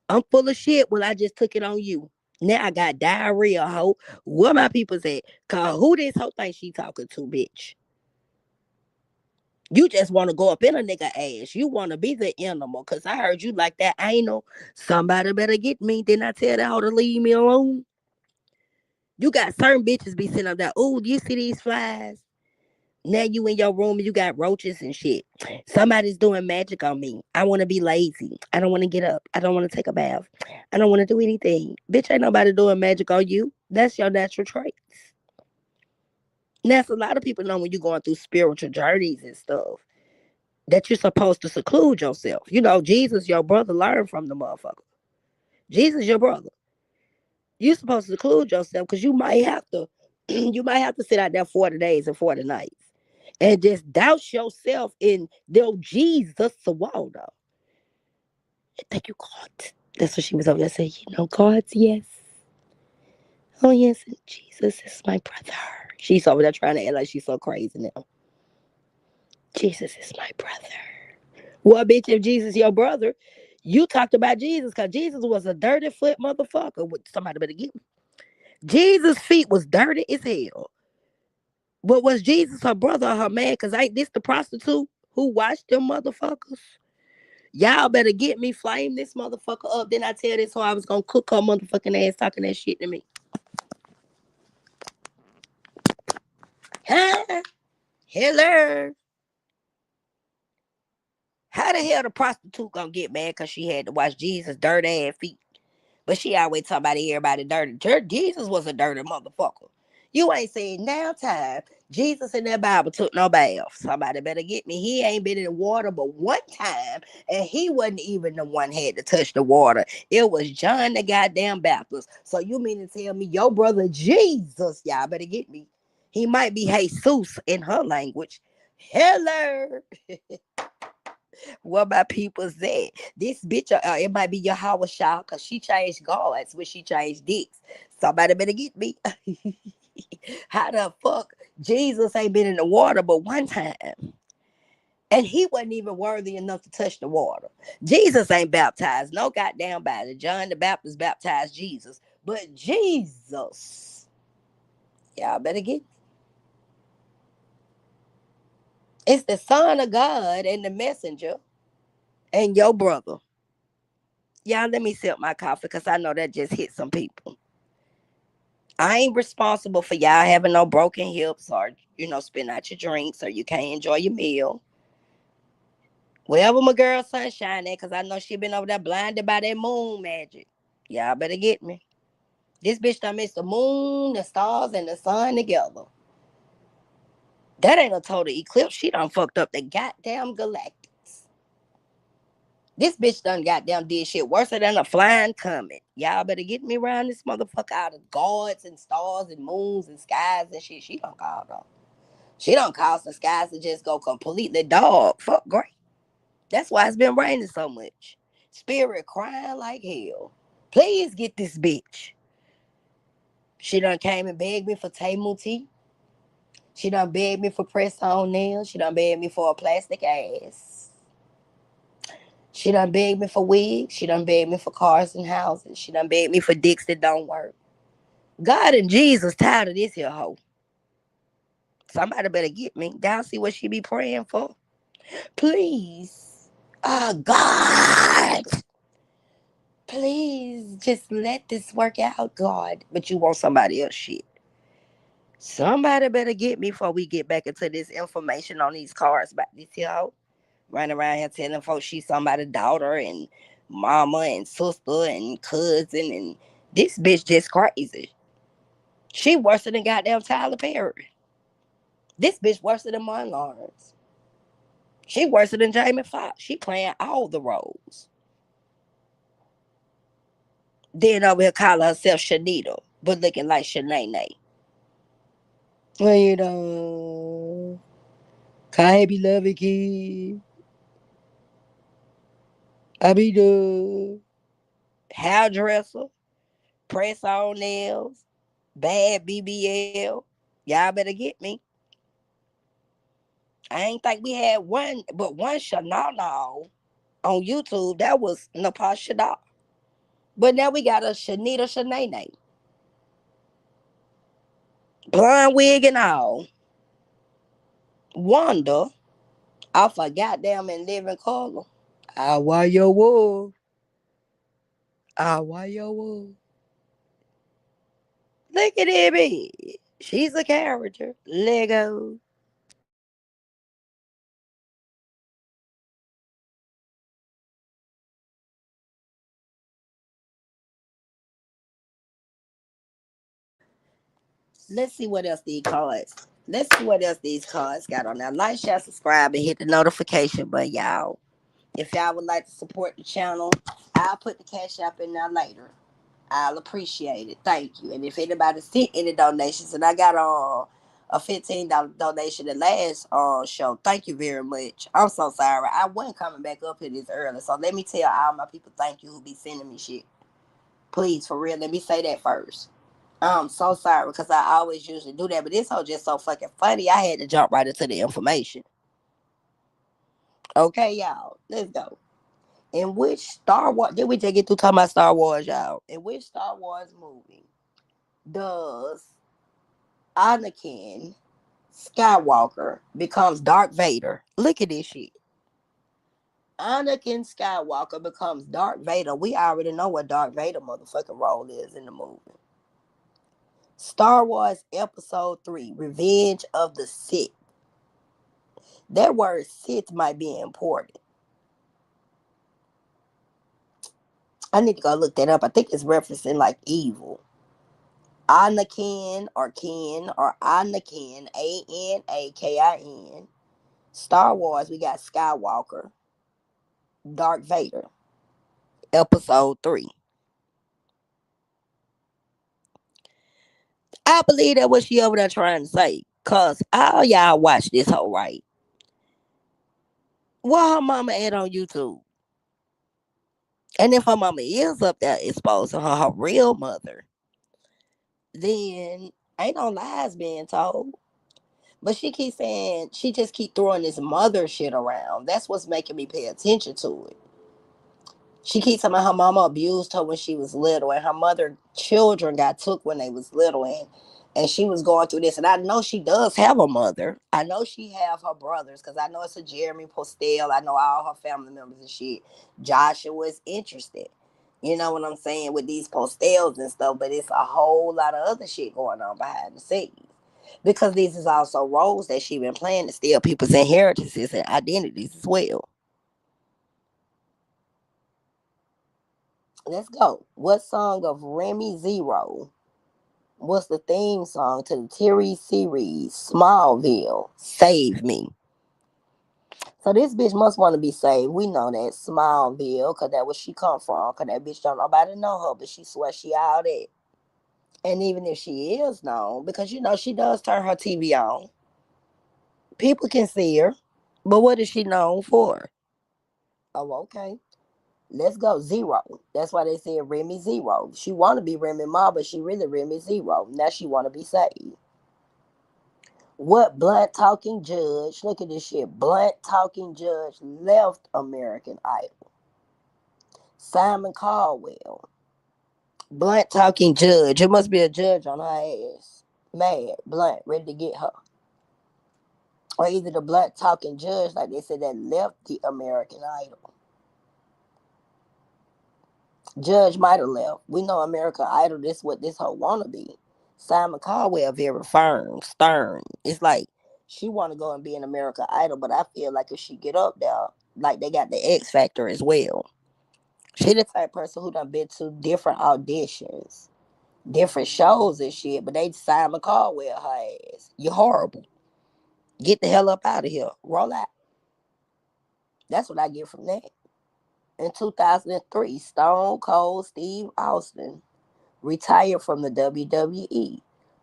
I'm full of shit. Well, I just took it on you. Now I got diarrhea, hoe. What my people said, cause who this hoe think she talking to, bitch? You just want to go up in a nigga ass. You want to be the animal. Cause I heard you like that anal. Somebody better get me. Didn't I tell that hoe to leave me alone? You got certain bitches be sitting up there. Oh, you see these flies? Now you in your room and you got roaches and shit. Somebody's doing magic on me. I want to be lazy. I don't want to get up. I don't want to take a bath. I don't want to do anything. Bitch, ain't nobody doing magic on you. That's your natural traits. Now, a lot of people know when you're going through spiritual journeys and stuff that you're supposed to seclude yourself. You know, Jesus, your brother, learned from the motherfucker. Jesus, your brother. You're supposed to seclude yourself because you might have to, you might have to sit out there 40 days and 40 nights and just douse yourself in the Jesus Waldo. Thank you, God. That's what she was over there saying. You know, God, yes. Oh, yes, Jesus is my brother. She's over there trying to act like she's so crazy now. Jesus is my brother. Well, bitch, if Jesus your brother, you talked about Jesus because Jesus was a dirty foot motherfucker. Somebody better get me. Jesus' feet was dirty as hell. But was Jesus her brother or her man? Because ain't this the prostitute who watched them motherfuckers? Y'all better get me, flame this motherfucker up. Then I tell this hoe I was gonna cook her motherfucking ass talking that shit to me. Huh? Hello. How the hell the prostitute gonna get mad because she had to wash Jesus' dirty ass feet? But she always talk about everybody dirty. Jesus was a dirty motherfucker. You ain't seen now time. Jesus in that Bible took no bath. Somebody better get me. He ain't been in the water but one time, and he wasn't even the one had to touch the water. It was John the goddamn Baptist. So you mean to tell me your brother Jesus, y'all better get me. He might be Jesus in her language. Hello. What my people said. This bitch, it might be your Howard Shaw because she changed guards when she changed dicks. Somebody better get me. How the fuck Jesus ain't been in the water but one time? And he wasn't even worthy enough to touch the water. Jesus ain't baptized. No goddamn body. John the Baptist baptized Jesus. But Jesus, y'all better get. It's the Son of God and the messenger and your brother. Y'all, let me sip my coffee because I know that just hit some people. I ain't responsible for y'all having no broken hips or, spitting out your drinks or you can't enjoy your meal. Wherever my girl Sunshine at, because I know she been over there blinded by that moon magic. Y'all better get me. This bitch done missed the moon, the stars, and the sun together. That ain't a total eclipse. She done fucked up the goddamn galactics. This bitch done goddamn did shit worse than a flying comet. Y'all better get me around this motherfucker out of gods and stars and moons and skies and shit. She done called on. She done cause the skies to just go completely dog. Fuck great. That's why it's been raining so much. Spirit crying like hell. Please get this bitch. She done came and begged me for T.H.U.G. She done begged me for press on nails. She done begged me for a plastic ass. She done begged me for wigs. She done begged me for cars and houses. She done begged me for dicks that don't work. God and Jesus tired of this here hoe. Somebody better get me. Y'all see what she be praying for? Please. Oh, God. Please just let this work out, God. But you want somebody else shit. Somebody better get me before we get back into this information on these cards about this here hoe. Running around here telling folks she's somebody's daughter and mama and sister and cousin and this bitch just crazy. She worse than goddamn Tyler Perry. This bitch worse than Martin Lawrence. She worse than Jamie Foxx. She playing all the roles. Then over here calling herself Shanita, but looking like Shanae. Well, can't be loving kid. I be the hairdresser, press on nails, bad BBL. Y'all better get me. I ain't think we had one, but one Shanana on YouTube. That was Nepal Shada. But now we got a Shanita Shanae. Blonde wig and all. Wanda off a goddamn in living color. Ah, why your wolf? Ah, why your wolf? Look at it, be. She's a character. Lego. Let's see what else these cards. Let's see what else these cards got on there. Like, share, subscribe, and hit the notification button, y'all. If y'all would like to support the channel, I'll put the cash app in there later. I'll appreciate it. Thank you. And if anybody sent any donations, and I got a $15 donation the last show, thank you very much. I'm so sorry. I wasn't coming back up here this early. So let me tell all my people thank you who be sending me shit. Please, for real, let me say that first. I'm so sorry because I always usually do that, but this whole just so fucking funny. I had to jump right into the information. Okay, y'all, let's go. In which Star Wars did we just get through talking about Star Wars, y'all? In which Star Wars movie does Anakin Skywalker becomes Darth Vader? Look at this shit. Anakin Skywalker becomes Darth Vader. We already know what Darth Vader motherfucking role is in the movie. Star Wars Episode 3, Revenge of the Sith. That word Sith might be important. I need to go look that up. I think it's referencing like evil. Anakin, Anakin. Star Wars, we got Skywalker, Darth Vader, Episode 3. I believe that what she over there trying to say. Cause all y'all watch this whole right. What her mama at on YouTube? And if her mama is up there exposed to her real mother, then ain't no lies being told. But she keeps saying she just keep throwing this mother shit around. That's what's making me pay attention to it. She keeps telling me her mama abused her when she was little, and her mother children got took when they was little, and she was going through this. And I know she does have a mother. I know she have her brothers because I know it's a Jeremy Postel. I know all her family members and shit. Joshua was interested. You know what I'm saying with these postels and stuff, but it's a whole lot of other shit going on behind the scenes because these is also roles that she been playing to steal people's inheritances and identities as well. Let's go. What song of Remy Zero was the theme song to the TV series Smallville? Save Me. So this bitch must want to be saved. We know that Smallville, cause that where she come from. Cause that bitch don't nobody know her, but she swear she all that. And even if she is known, because you know she does turn her TV on, people can see her. But what is she known for? Oh, okay. Let's go zero. That's why they said Remy Zero. She want to be Remy Ma, but she really Remy Zero. Now she want to be saved. What blunt talking judge? Look at this shit. Blunt talking judge left American Idol. Simon Caldwell. Blunt talking judge. It must be a judge on her ass. Mad, blunt, ready to get her. Or either the blunt talking judge, like they said, that left the American Idol. Judge might have left. We know American Idol, this what this whole wanna be. Simon Caldwell very firm, stern. It's like she wanna go and be an American Idol, but I feel like if she get up there, like they got the X Factor as well. She the type of person who done been to different auditions, different shows and shit, but they Simon Caldwell her ass. You horrible. Get the hell up out of here. Roll out. That's what I get from that. In 2003, Stone Cold Steve Austin retired from the WWE.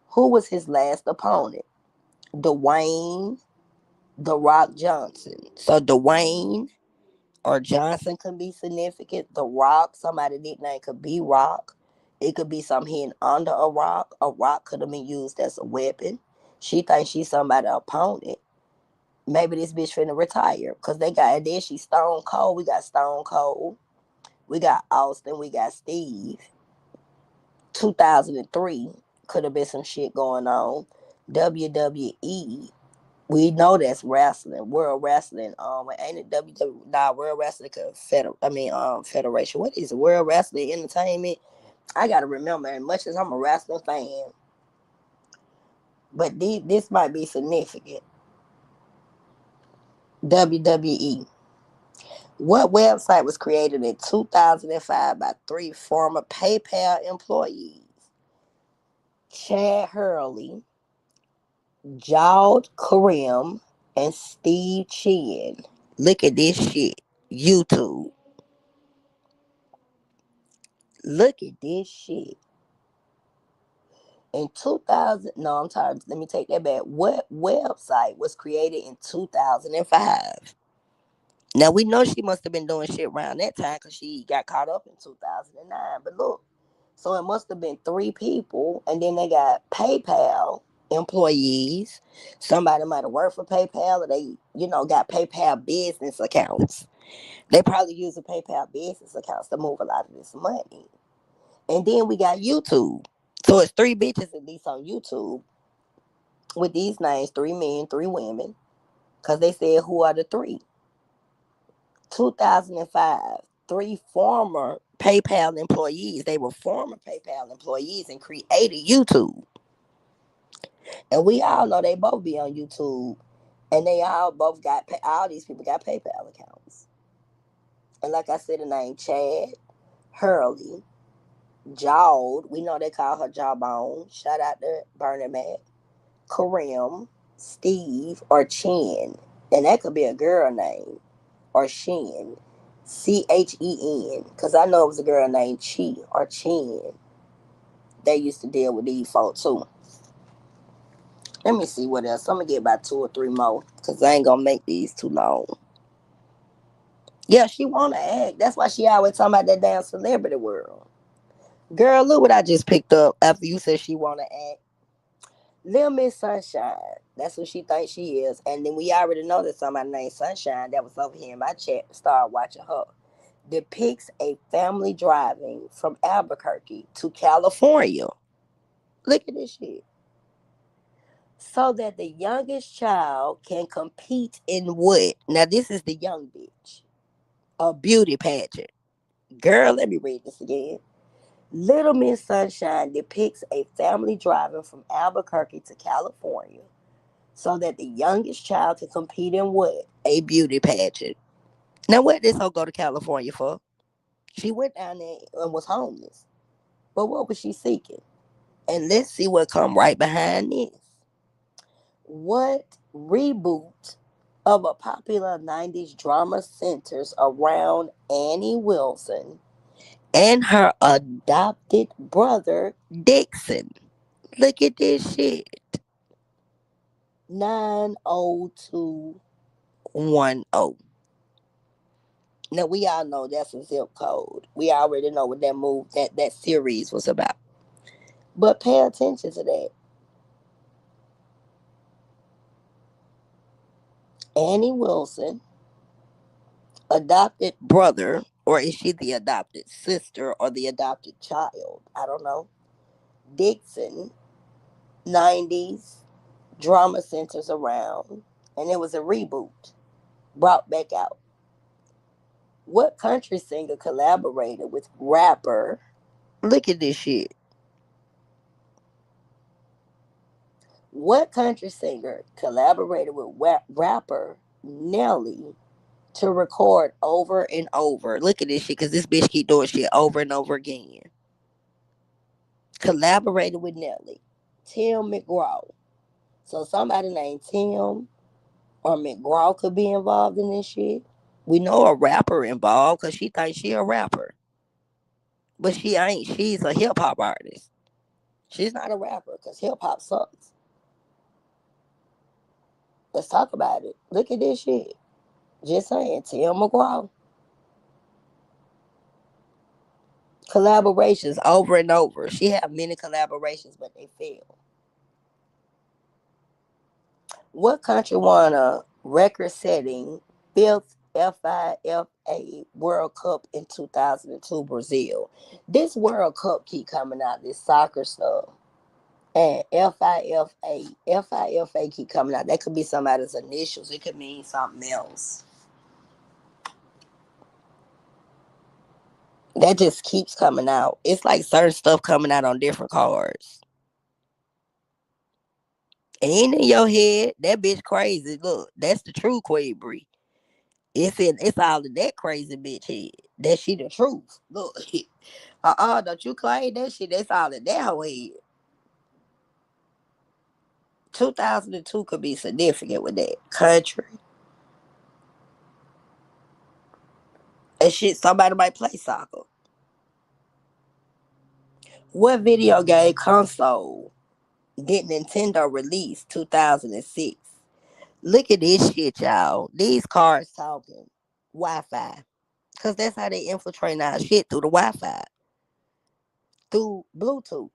Who was his last opponent? Dwayne The Rock Johnson. So Dwayne or Johnson can be significant. The Rock, somebody nickname could be Rock. It could be something hidden under a rock. A rock could have been used as a weapon. She thinks she's somebody's opponent. Maybe this bitch finna retire. Cause they got, and then she's Stone Cold. We got Stone Cold. We got Austin. We got Steve. 2003 could have been some shit going on. WWE, we know that's wrestling, World Wrestling. Ain't it WWE? Nah, World Wrestling Federation. What is it? World Wrestling Entertainment? I gotta remember. As much as I'm a wrestling fan, but this might be significant. WWE. What website was created in 2005 by three former PayPal employees? Chad Hurley, Jawed Karim, and Steve Chin. Look at this shit. YouTube. Look at this shit. In 2000, no, I'm tired. Let me take that back. What website was created in 2005? Now we know she must have been doing shit around that time because she got caught up in 2009. But look, so it must have been three people, and then they got PayPal employees. Somebody might have worked for PayPal, or they, got PayPal business accounts. They probably use the PayPal business accounts to move a lot of this money. And then we got YouTube. So it's three bitches at least on YouTube with these names, three men, three women, because they said who are the three. 2005, three former PayPal employees. They were former PayPal employees and created YouTube. And we all know they both be on YouTube. And they all both all these people got PayPal accounts. And like I said, the name Chad Hurley, Jawed. We know they call her Jawbone. Shout out to Bernie Mac. Karim, Steve, or Chin. And that could be a girl name. Or Shin. Chen. Because I know it was a girl named Chi or Chin. They used to deal with these folks too. Let me see what else. I'm going to get about two or three more. Because I ain't going to make these too long. Yeah, she want to act. That's why she always talking about that damn celebrity world. Girl, look what I just picked up after you said she want to act. Little Miss Sunshine. That's what she thinks she is. And then we already know that somebody named Sunshine that was over here in my chat started watching her. Depicts a family driving from Albuquerque to California. Look at this shit. So that the youngest child can compete in what? Now, this is the young bitch. A beauty pageant. Girl, let me read this again. Little Miss Sunshine depicts a family driving from Albuquerque to California so that the youngest child can compete in what? A beauty pageant. Now, what did this hoe go to California for? She went down there and was homeless. But what was she seeking? And let's see what come right behind this. What reboot of a popular 90s drama centers around Annie Wilson and her adopted brother, Dixon? Look at this shit. 90210. Now we all know that's a zip code. We already know what that series was about. But pay attention to that. Annie Wilson, adopted brother, or is she the adopted sister or the adopted child? I don't know. Dixon, 90s, drama centers around, and it was a reboot brought back out. What country singer collaborated with rapper? Look at this shit. What country singer collaborated with rapper Nelly to record over and over? Look at this shit, because this bitch keep doing shit over and over again. Collaborated with Nelly. Tim McGraw. So somebody named Tim or McGraw could be involved in this shit. We know a rapper involved because she thinks she a rapper. But she ain't. She's a hip hop artist. She's not a rapper because hip hop sucks. Let's talk about it. Look at this shit. Just saying, Tim McGraw. Collaborations over and over. She had many collaborations, but they failed. What country won a record-setting fifth FIFA World Cup in 2002? Brazil. This World Cup keep coming out, this soccer stuff. And FIFA keep coming out. That could be somebody's initials. It could mean something else. That just keeps coming out. It's like certain stuff coming out on different cards. And in your head, that bitch crazy. Look, that's the true Queen Bree. It's all in that crazy bitch head. That she the truth. Look, don't you claim that shit? That's all in that whole head. 2002 could be significant with that. Country. And shit, somebody might play soccer. What video game console did Nintendo release 2006? Look at this shit, y'all. These cars talking Wi-Fi. Because that's how they infiltrate our shit through the Wi-Fi. Through Bluetooth.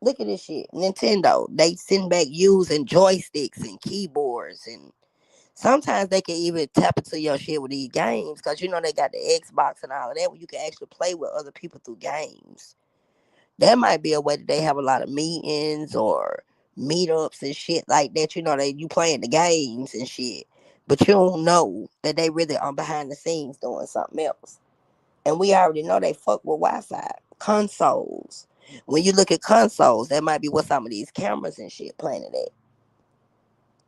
Look at this shit. Nintendo. They sitting back using joysticks and keyboards, and sometimes they can even tap into your shit with these games. Because you know they got the Xbox and all of that where you can actually play with other people through games. That might be a way that they have a lot of meetings or meetups and shit like that. You know, you playing the games and shit, but you don't know that they really are behind the scenes doing something else. And we already know they fuck with Wi-Fi consoles. When you look at consoles, that might be what some of these cameras and shit playing it at.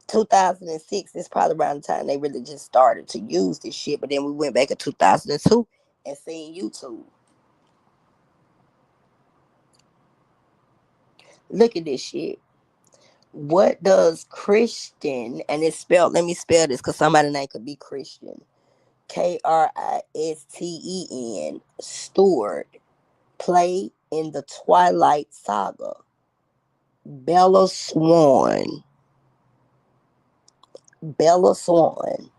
2006 is probably around the time they really just started to use this shit. But then we went back in 2002 and seen YouTube. Look at this shit. What does Christian, and it's spelled, let me spell this because somebody name could be Christian. Kristen, Stewart, play in the Twilight Saga? Bella Swan. Bella Swan.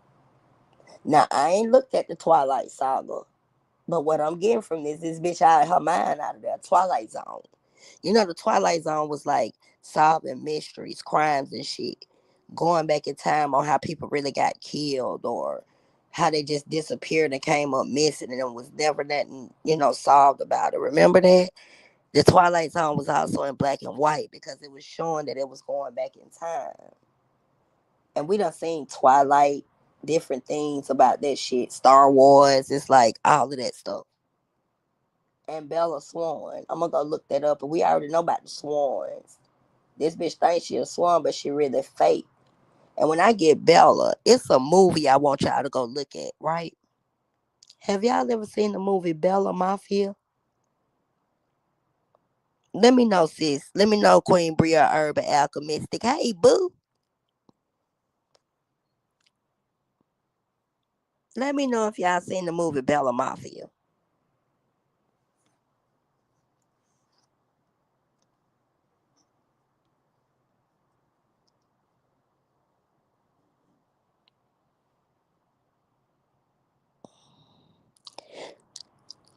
Now, I ain't looked at the Twilight Saga, but what I'm getting from this bitch out of her mind out of that Twilight Zone. You know, the Twilight Zone was like solving mysteries, crimes, and shit. Going back in time on how people really got killed or how they just disappeared and came up missing and it was never nothing, solved about it. Remember that? The Twilight Zone was also in black and white because it was showing that it was going back in time. And we done seen Twilight, different things about that shit. Star Wars, it's like all of that stuff. And Bella Swan. I'm gonna go look that up. And we already know about the swans. This bitch thinks she a swan, but she really fake. And when I get Bella, it's a movie I want y'all to go look at, right? Have y'all ever seen the movie Bella Mafia? Let me know, sis. Let me know, Queen Bria Urban Alchemistic. Hey, boo. Let me know if y'all seen the movie Bella Mafia.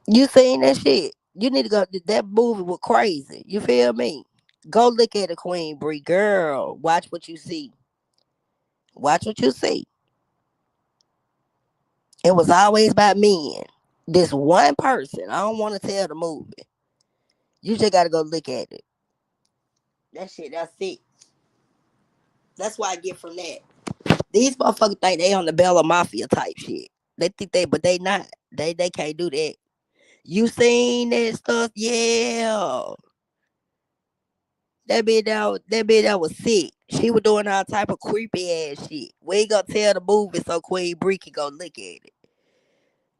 You seen that shit? You need to go. That movie was crazy. You feel me? Go look at the Queen Brie, girl. Watch what you see. Watch what you see. It was always about men. This one person. I don't want to tell the movie. You just gotta go look at it. That shit. That's it. That's what I get from that. These motherfuckers think they on the Bella Mafia type shit. They think they, but they not. They can't do that. You seen that stuff? Yeah. That bitch that was sick. She was doing all type of creepy ass shit. We ain't gonna tell the movie so Queen Bree can go look at it.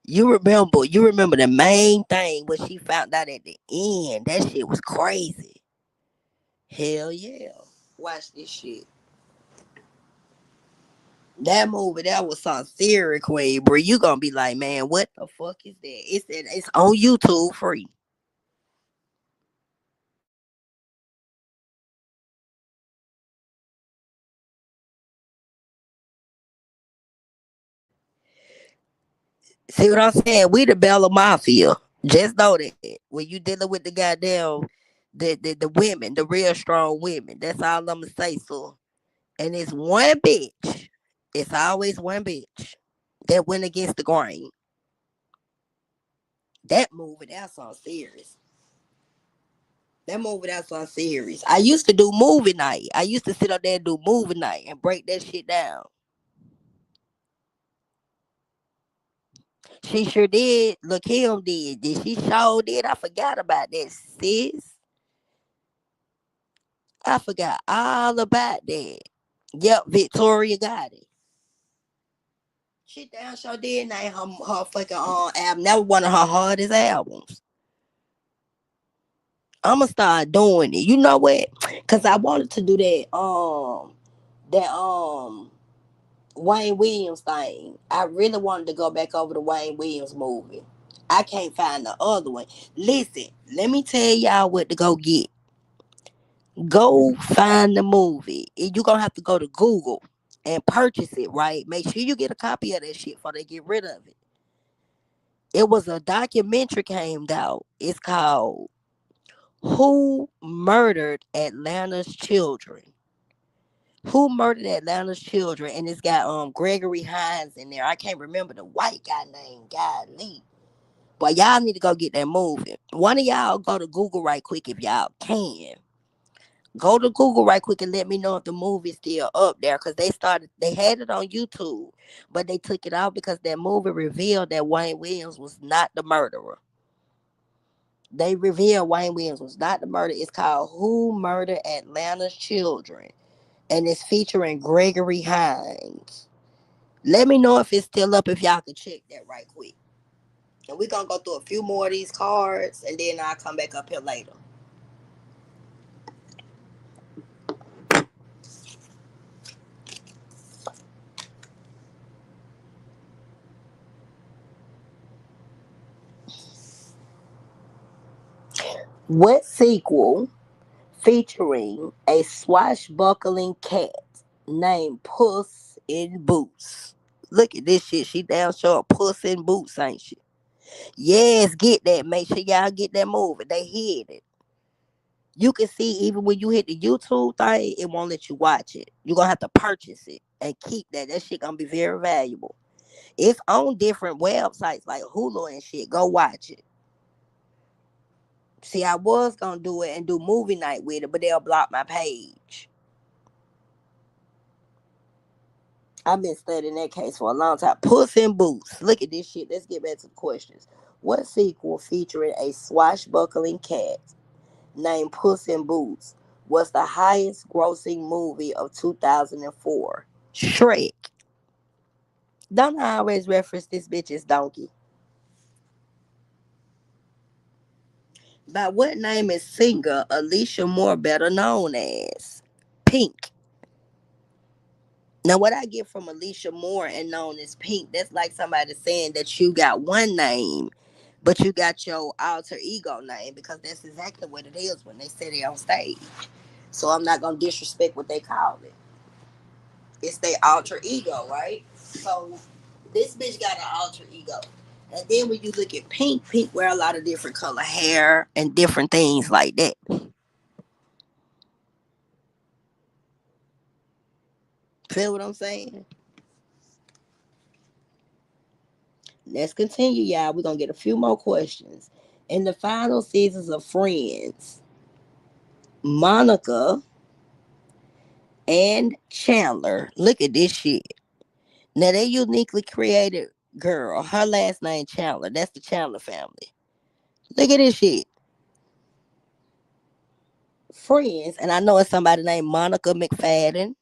You remember the main thing when she found out at the end. That shit was crazy. Hell yeah. Watch this shit. That movie, that was some theory, Queen Bree. You gonna be like, man, what the fuck is that? It's on YouTube free. See what I'm saying? We the Bella Mafia. Just know that when you dealing with the goddamn the women, the real strong women. That's all I'm gonna say, so. And it's one bitch. It's always one bitch that went against the grain. That movie, that's on serious. That movie, that's on serious. I used to do movie night. I used to sit up there and do movie night and break that shit down. She sure did. Look, him did. Did she sure did? I forgot about that, sis. I forgot all about that. Yep, Victoria got it. She damn sure did name her fucking album. That was one of her hardest albums. I'ma start doing it. You know what? Cause I wanted to do that Wayne Williams thing. I really wanted to go back over the Wayne Williams movie. I can't find the other one. Listen, let me tell y'all what to go get. Go find the movie. You're gonna have to go to Google and purchase it, right? Make sure you get a copy of that shit before they get rid of it. It was a documentary came out. It's called Who Murdered Atlanta's Children? Who Murdered Atlanta's Children? And it's got Gregory Hines in there. I can't remember the white guy name. Golly. But y'all need to go get that movie. One of y'all go to Google right quick if y'all can. Go to Google right quick and let me know if the movie's still up there. Cause they had it on YouTube, but they took it out because that movie revealed that Wayne Williams was not the murderer. They revealed Wayne Williams was not the murderer. It's called Who Murdered Atlanta's Children, and it's featuring Gregory Hines. Let me know if it's still up if y'all can check that right quick. And we're gonna go through a few more of these cards and then I'll come back up here later. What sequel featuring a swashbuckling cat named Puss in Boots? Look at this shit. She down short Puss in Boots, ain't she? Yes, get that. Make sure y'all get that movie. They hid it. You can see even when you hit the YouTube thing, it won't let you watch it. You're gonna have to purchase it and keep that. That shit gonna be very valuable. It's on different websites like Hulu and shit. Go watch it. See, I was gonna do it and do movie night with it, but they'll block my page. I've been studying that case for a long time. Puss in Boots. Look at this shit. Let's get back to the questions. What sequel featuring a swashbuckling cat named Puss in Boots was the highest grossing movie of 2004? Shrek. Don't I always reference this bitch as Donkey? By what name is singer Alicia Moore better known as? Pink. Now, what I get from Alicia Moore and known as Pink, that's like somebody saying that you got one name, but you got your alter ego name because that's exactly what it is when they say it on stage. So I'm not gonna disrespect what they call it. It's their alter ego, right? So this bitch got an alter ego. And then when you look at Pink, Pink wear a lot of different color hair and different things like that. Feel what I'm saying? Let's continue, y'all. We're gonna get a few more questions. In the final seasons of Friends, Monica and Chandler. Look at this shit. Now they uniquely created girl. Her last name Chandler. That's the Chandler family. Look at this shit. Friends, and I know it's somebody named Monica McFadden,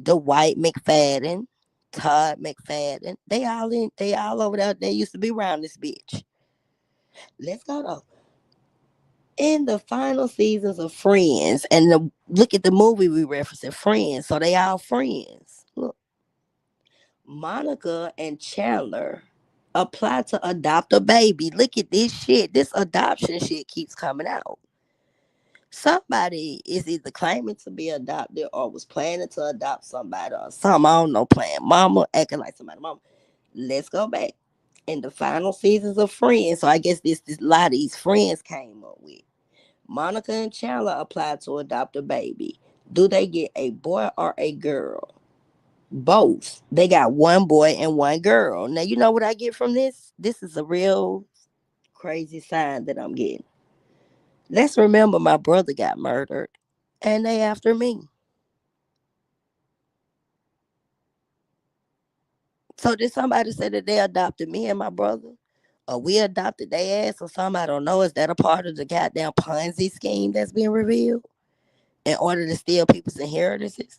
Dwight McFadden, Todd McFadden. They all over there. They used to be around this bitch. Let's go though. In the final seasons of Friends, and look at the movie we referencing, Friends. So they all friends. Look, Monica and Chandler apply to adopt a baby. Look at this shit. This adoption shit keeps coming out. Somebody is either claiming to be adopted or was planning to adopt somebody or something. I don't know, playing mama, acting like somebody mama. Let's go back. In the final seasons of Friends, so I guess this a lot of these friends came up with. Monica and Chandler applied to adopt a baby. Do they get a boy or a girl? Both. They got one boy and one girl. Now you know what I get from this? This is a real crazy sign that I'm getting. Let's remember my brother got murdered and they after me. So did somebody say that they adopted me and my brother? Or we adopted their ass or something? I don't know. Is that a part of the goddamn Ponzi scheme that's being revealed in order to steal people's inheritances?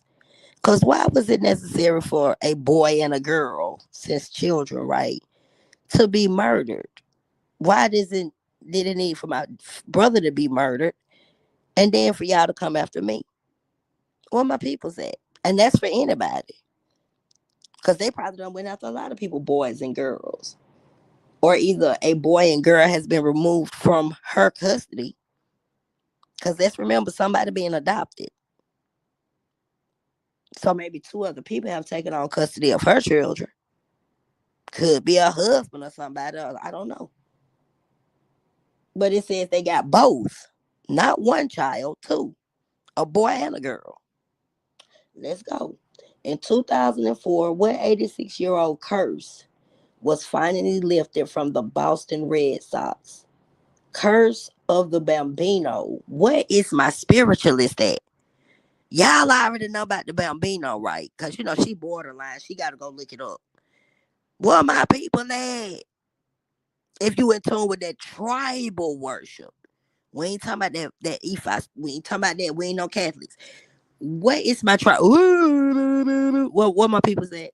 Because why was it necessary for a boy and a girl, since children, right, to be murdered? Why doesn't Did it need for my brother to be murdered? And then for y'all to come after me? Where my people's at? And that's for anybody. Because they probably done went after a lot of people, boys and girls. Or either a boy and girl has been removed from her custody. Because let's remember somebody being adopted. So maybe two other people have taken on custody of her children. Could be a husband or somebody else. I don't know. But it says they got both. Not one child, two. A boy and a girl. Let's go. In 2004, what 86-year-old curse was finally lifted from the Boston Red Sox? Curse of the Bambino. What is my spiritualist at? Y'all already know about the Bambino, right? Because, she borderline. She got to go look it up. Where my people at? If you in tune with that tribal worship. We ain't talking about that L.I.F.E. We ain't talking about that. We ain't no Catholics. What is my tribe? What my people's at?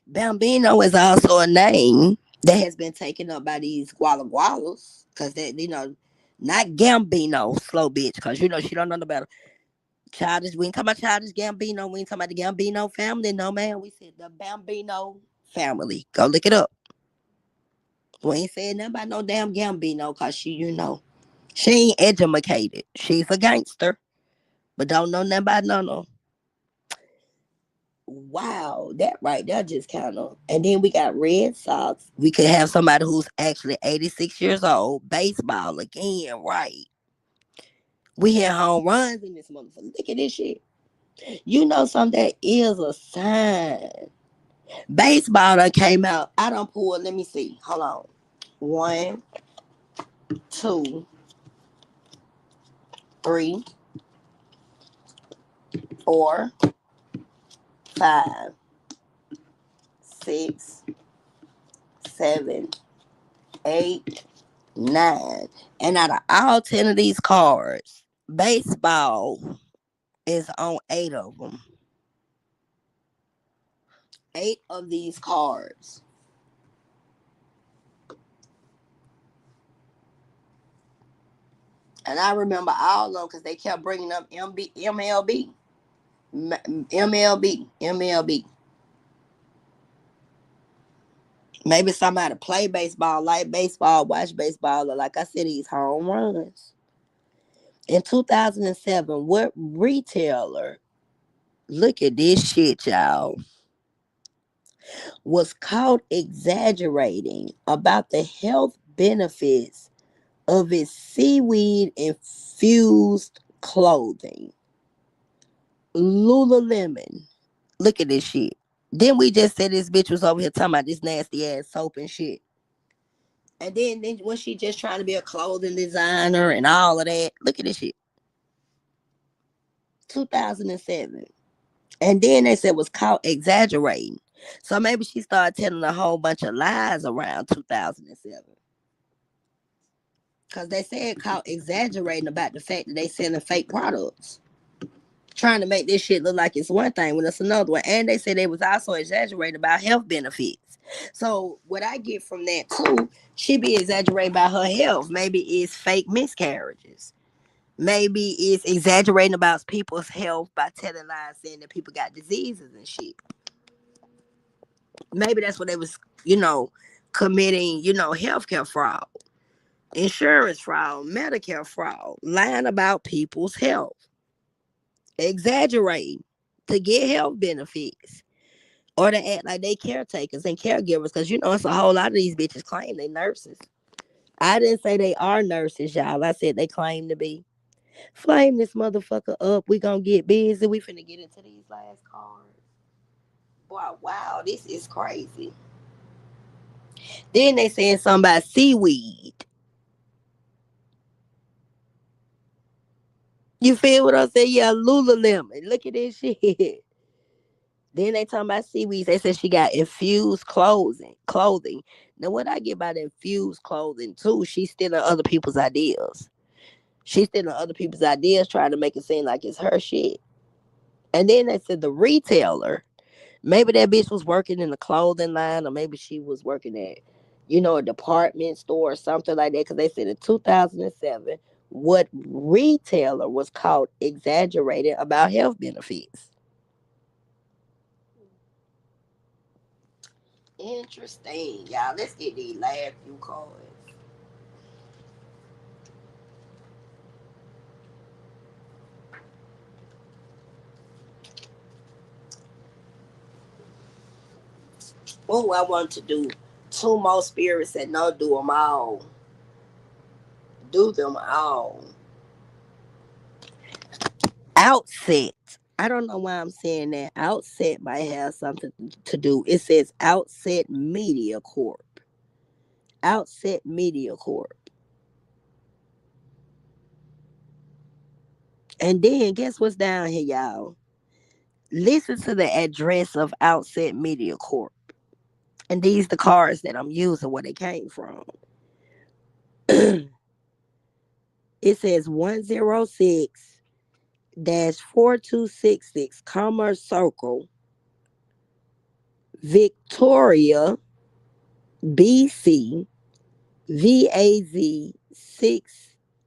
Bambino is also a name that has been taken up by these gualas because not Gambino, slow bitch, because she don't know the better. Childish, we ain't talking about childish Gambino. We ain't talking about the Gambino family. No, man. We said the Bambino family. Go look it up. We ain't saying nothing about no damn Gambino because she ain't educated. She's a gangster, but don't know nothing about no. Wow, that right there just kind of. And then we got Red Sox. We could have somebody who's actually 86 years old. Baseball again, right? We hit home runs in this motherfucker. Look at this shit. You know something that is a sign. Baseball done came out. I don't pull. Let me see. Hold on. One, two, three, four, five, six, seven, eight, nine. And out of all 10 of these cards, baseball is on eight of them. Eight of these cards. And I remember all of them because they kept bringing up MLB. MLB. Maybe somebody play baseball, like baseball, watch baseball, or like I said, these home runs. In 2007, what retailer, look at this shit, y'all, was caught exaggerating about the health benefits of its seaweed infused clothing? Lululemon. Look at this shit. Then we just said this bitch was over here talking about this nasty ass soap and shit. And then when she just trying to be a clothing designer and all of that, look at this shit. 2007. And then they said was caught exaggerating. So maybe she started telling a whole bunch of lies around 2007. Because they said caught exaggerating about the fact that they selling fake products. Trying to make this shit look like it's one thing when it's another one. And they said they was also exaggerating about health benefits. So what I get from that too, she be exaggerating about her health. Maybe it's fake miscarriages. Maybe it's exaggerating about people's health by telling lies saying that people got diseases and shit. Maybe that's what they was, committing, healthcare fraud, insurance fraud, Medicare fraud, lying about people's health, exaggerating to get health benefits. Or to act like they caretakers and caregivers, because it's a whole lot of these bitches claim they nurses. I didn't say they are nurses, y'all. I said they claim to be. Flame this motherfucker up. We gonna get busy. We finna get into these last cards. Boy, wow, this is crazy. Then they saying something about seaweed. You feel what I'm saying? Yeah, Lululemon. Look at this shit. Then they talking about seaweed. They said she got infused clothing. Now, what I get by the infused clothing too, she's stealing other people's ideas. She's stealing other people's ideas, trying to make it seem like it's her shit. And then they said the retailer, maybe that bitch was working in the clothing line, or maybe she was working at, a department store or something like that. Because they said in 2007, what retailer was caught exaggerating about health benefits? Interesting, y'all. Let's get these last few cards. Oh, I want to do two more spirits and not do them all. Do them all. Outset. I don't know why I'm saying that. Outset might have something to do. It says Outset Media Corp. Outset Media Corp. And then guess what's down here, y'all? Listen to the address of Outset Media Corp. And these the cards that I'm using where they came from. It says 106 4266 Commerce Circle, Victoria, BC, VAZ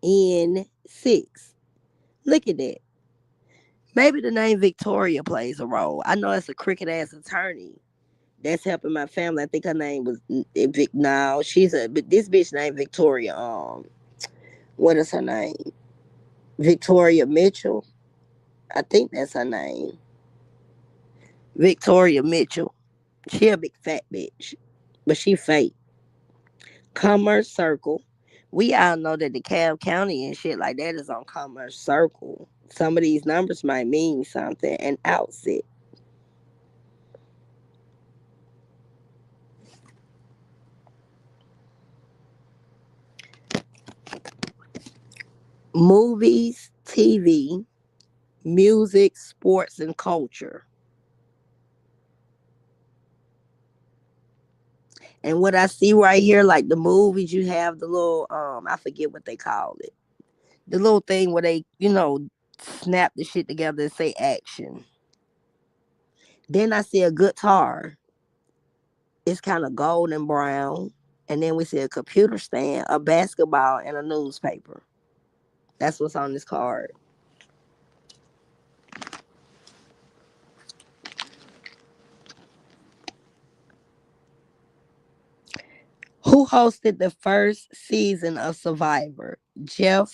6N6. Look at that. Maybe the name Victoria plays a role. I know it's a cricket ass attorney that's helping my family. I think her name was Vic. No, but this bitch named Victoria. What is her name? Victoria Mitchell. I think that's her name. Victoria Mitchell. She a big fat bitch, but she fake. Commerce Circle. We all know that the Cab County and shit like that is on Commerce Circle. Some of these numbers might mean something. And Outset. Movies, TV, music, sports, and culture. And what I see right here, like the movies, you have the little I forget what they call it. The little thing where they, snap the shit together and say action. Then I see a guitar. It's kind of golden brown. And then we see a computer stand, a basketball, and a newspaper. That's what's on this card. Who hosted the first season of Survivor? Jeff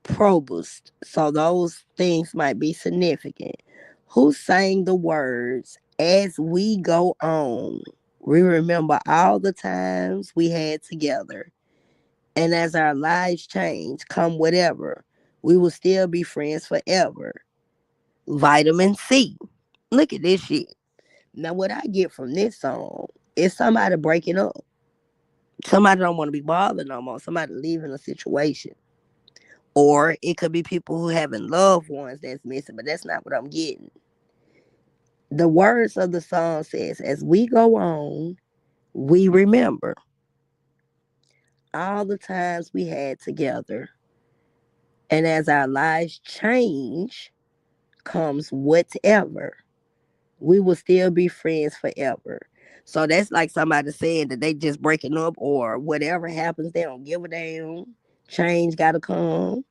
Probst. So those things might be significant. Who sang the words "As we go on"? We remember all the times we had together. And as our lives change, come whatever, we will still be friends forever. Vitamin C. Look at this shit. Now, what I get from this song is somebody breaking up. Somebody don't want to be bothered no more. Somebody leaving a situation. Or it could be people who having loved ones that's missing, but that's not what I'm getting. The words of the song says, as we go on, we remember all the times we had together. And as our lives change, comes whatever, we will still be friends forever. So that's like somebody saying that they just breaking up or whatever happens, they don't give a damn. Change gotta come.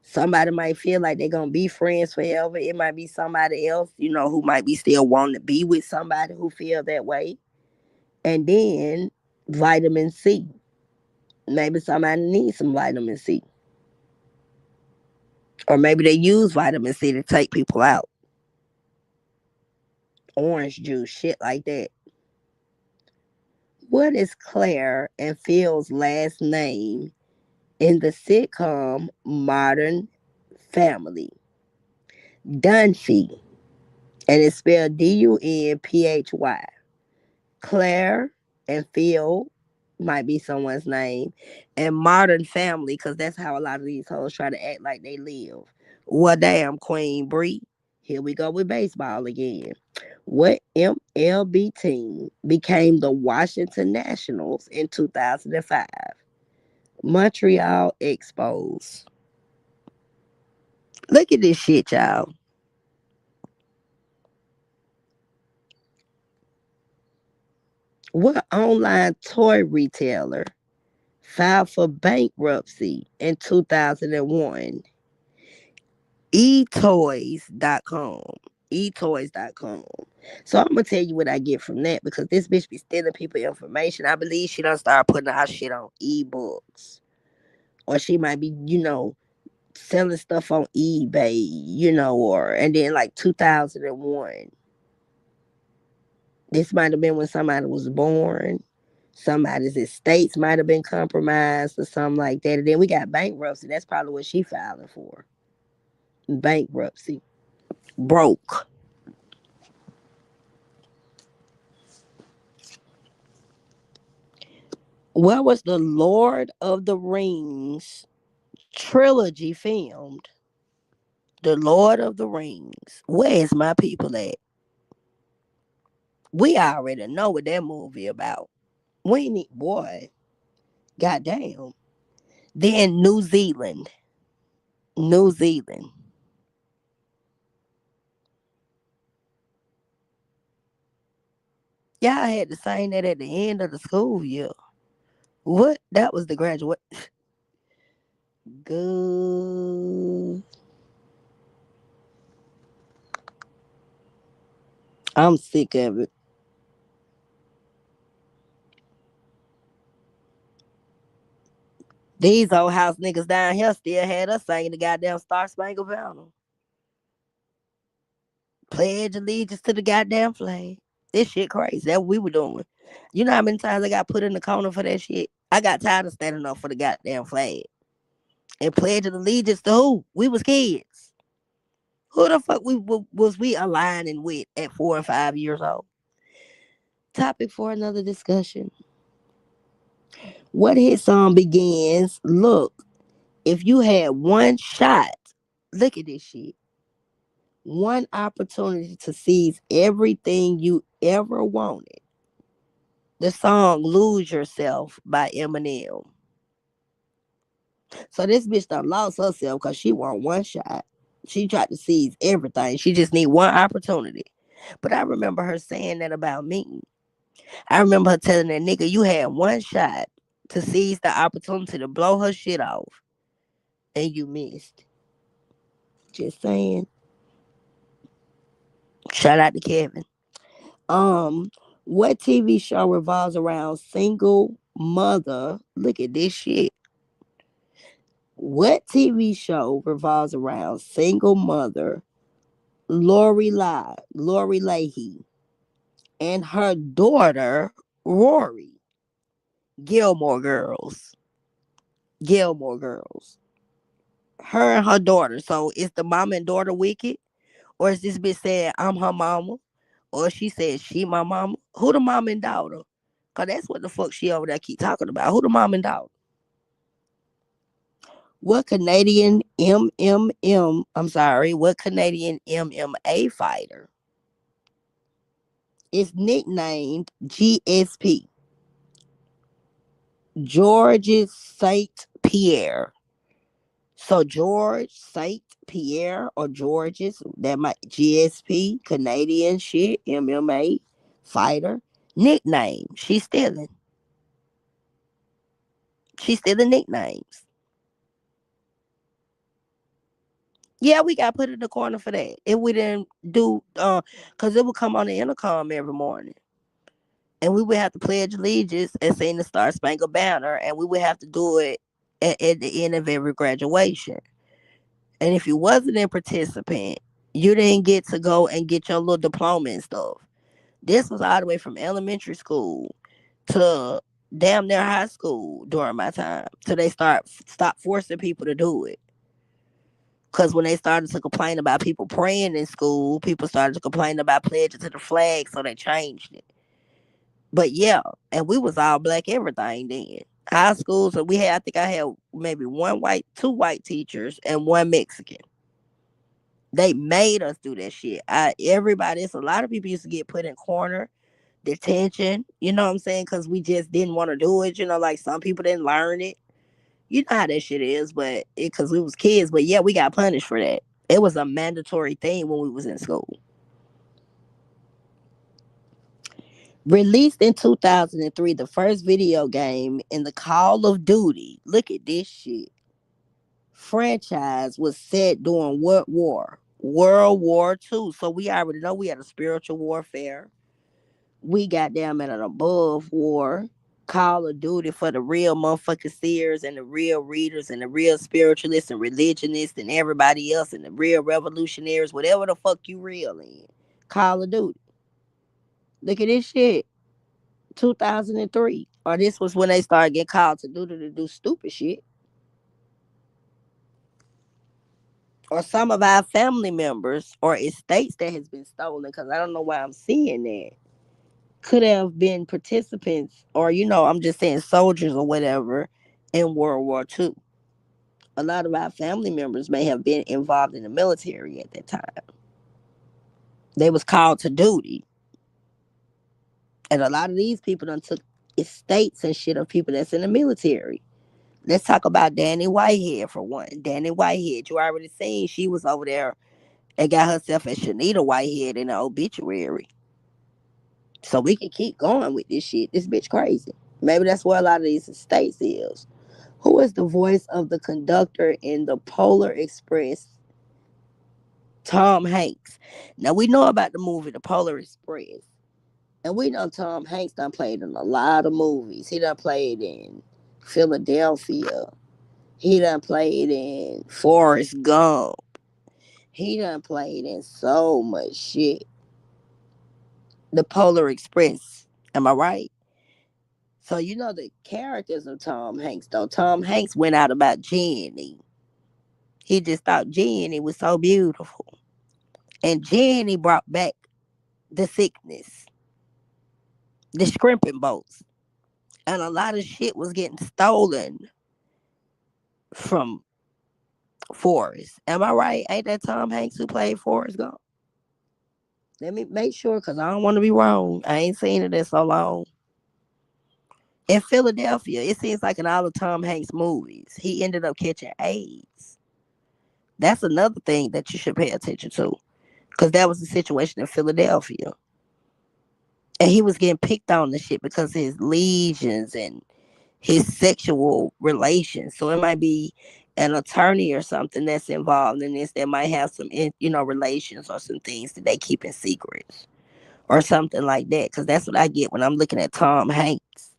Somebody might feel like they're gonna be friends forever. It might be somebody else, who might be still wanting to be with somebody who feel that way. And then vitamin C. Maybe somebody needs some vitamin C. Or maybe they use vitamin C to take people out. Orange juice, shit like that. What is Claire and Phil's last name in the sitcom Modern Family? Dunphy. And it's spelled Dunphy. Claire and Phil might be someone's name. And Modern Family, because that's how a lot of these hoes try to act like they live. Well, damn, Queen Bree. Here we go with baseball again. What MLB team became the Washington Nationals in 2005? Montreal Expos. Look at this shit, y'all. What online toy retailer filed for bankruptcy in 2001? etoys.com. etoys.com. So I'm gonna tell you what I get from that, because this bitch be stealing people information. I believe she done start putting our shit on ebooks. Or she might be, selling stuff on eBay, or and then like 2001. This might have been when somebody was born. Somebody's estates might have been compromised or something like that. And then we got bankruptcy. That's probably what she filing for. Bankruptcy. Broke. Where was the Lord of the Rings trilogy filmed? The Lord of the Rings. Where is my people at? We already know what that movie about. We need, boy, goddamn. Then New Zealand. New Zealand. Y'all had to sign that at the end of the school year. What? That was the graduate. Good. I'm sick of it. These old house niggas down here still had us singing the goddamn Star Spangled Banner. Pledge allegiance to the goddamn flag. This shit crazy. That what we were doing. You know how many times I got put in the corner for that shit? I got tired of standing up for the goddamn flag. And pledge allegiance to who? We was kids. Who the fuck was we aligning with at 4 and 5 years old? Topic for another discussion. What hit song begins? Look, if you had one shot, look at this shit. One opportunity to seize everything you ever wanted. The song Lose Yourself by Eminem. So this bitch done lost herself because she want one shot. She tried to seize everything. She just need one opportunity. But I remember her saying that about me. I remember her telling that nigga, you had one shot to seize the opportunity to blow her shit off, and you missed. Just saying. Shout out to Kevin. Um, what TV show revolves around single mother? Look at this shit. What TV show revolves around single mother Lori Leahy, and her daughter Rory? Gilmore Girls. Gilmore Girls. Her and her daughter. So is the mama and daughter wicked? Or is this bitch saying I'm her mama? Or she said she my mama? Who the mom and daughter? Cause that's what the fuck she over there keep talking about. Who the mom and daughter? What Canadian what Canadian MMA fighter is nicknamed GSP? Georges Saint Pierre. So George Saint Pierre or Georges, that might GSP, Canadian shit, MMA fighter. Nickname. She's stealing. She's stealing nicknames. Yeah, we got put in the corner for that. If we didn't do cause it would come on the intercom every morning. And we would have to pledge allegiance and sing the Star Spangled Banner, and we would have to do it at the end of every graduation. And if you wasn't a participant, you didn't get to go and get your little diploma and stuff. This was all the way from elementary school to damn near high school during my time. Till they stop forcing people to do it. Cause when they started to complain about people praying in school, people started to complain about pledging to the flag, so they changed it. But yeah, and we was all black everything then. High school, so we had I think I had maybe two white teachers and one Mexican. They made us do that shit. Everybody, it's a lot of people used to get put in corner detention. You know what I'm saying? Because we just didn't want to do it. Like some people didn't learn it. You know how that shit is, but because we was kids. But yeah, we got punished for that. It was a mandatory thing when we was in school. Released in 2003, the first video game in the Call of Duty, look at this shit, franchise was set during what war? World War II. So we already know we had a spiritual warfare. We got them at an above war. Call of Duty for the real motherfucking seers and the real readers and the real spiritualists and religionists and everybody else and the real revolutionaries, whatever the fuck you real in. Call of Duty. Look at this shit. 2003. Or this was when they started getting called to do stupid shit. Or some of our family members or estates that has been stolen, because I don't know why I'm seeing that, could have been participants, or I'm just saying soldiers or whatever, in World War II. A lot of our family members may have been involved in the military at that time. They was called to duty. And a lot of these people done took estates and shit of people that's in the military. Let's talk about Danny Whitehead for one. Danny Whitehead, you already seen she was over there and got herself as Shanita Whitehead in the obituary. So we can keep going with this shit. This bitch crazy. Maybe that's where a lot of these estates is. Who is the voice of the conductor in the Polar Express? Tom Hanks. Now we know about the movie The Polar Express. And we know Tom Hanks done played in a lot of movies. He done played in Philadelphia. He done played in Forrest Gump. He done played in so much shit. The Polar Express. Am I right? So you know the characters of Tom Hanks though. Tom Hanks went out about Jenny. He just thought Jenny was so beautiful. And Jenny brought back the sickness, the shrimping boats. And a lot of shit was getting stolen from Forrest. Am I right? Ain't that Tom Hanks who played Forrest Gump? Let me make sure because I don't want to be wrong. I ain't seen it in so long. In Philadelphia, it seems like in all of Tom Hanks' movies, he ended up catching AIDS. That's another thing that you should pay attention to because that was the situation in Philadelphia. And he was getting picked on the shit because of his lesions and his sexual relations. So it might be an attorney or something that's involved in this that might have some, relations or some things that they keep in secrets or something like that. Because that's what I get when I'm looking at Tom Hanks.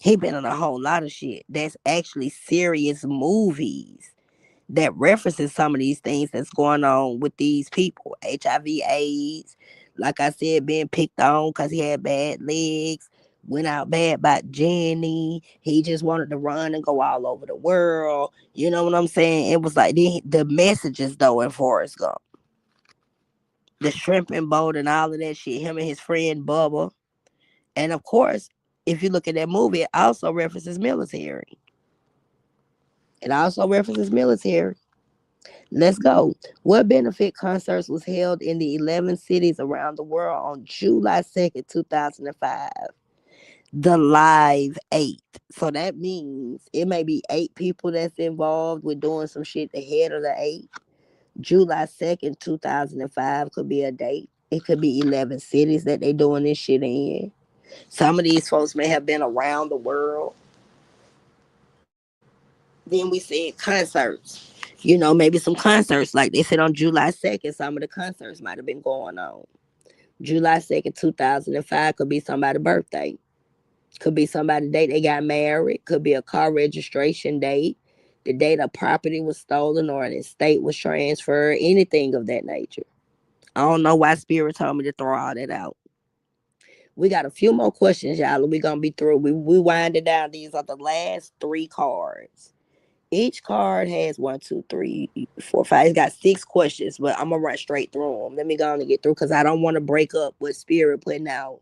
He been in a whole lot of shit. That's actually serious movies that references some of these things that's going on with these people. HIV, AIDS, like I said, being picked on because he had bad legs, went out bad by Jenny. He just wanted to run and go all over the world. You know what I'm saying? It was like the messages though in Forrest Gump. The shrimping boat and all of that shit, him and his friend Bubba. And of course, if you look at that movie, it also references military. It also references military. Let's go. What benefit concerts was held in the 11 cities around the world on July 2nd, 2005? The Live 8. So that means it may be 8 people that's involved with doing some shit ahead of the 8. July 2nd, 2005 could be a date. It could be 11 cities that they doing this shit in. Some of these folks may have been around the world. Then we said concerts. Maybe some concerts, like they said on July 2nd, some of the concerts might have been going on. July 2nd, 2005 could be somebody's birthday. Could be somebody's date they got married. Could be a car registration date. The date a property was stolen or an estate was transferred. Anything of that nature. I don't know why Spirit told me to throw all that out. We got a few more questions, y'all, and we're going to be through. We wind it down. These are the last 3 cards. Each card has 1, 2, 3, 4, 5. It's got 6 questions, but I'm gonna run straight through them. Let me go on and get through because I don't want to break up what Spirit putting out.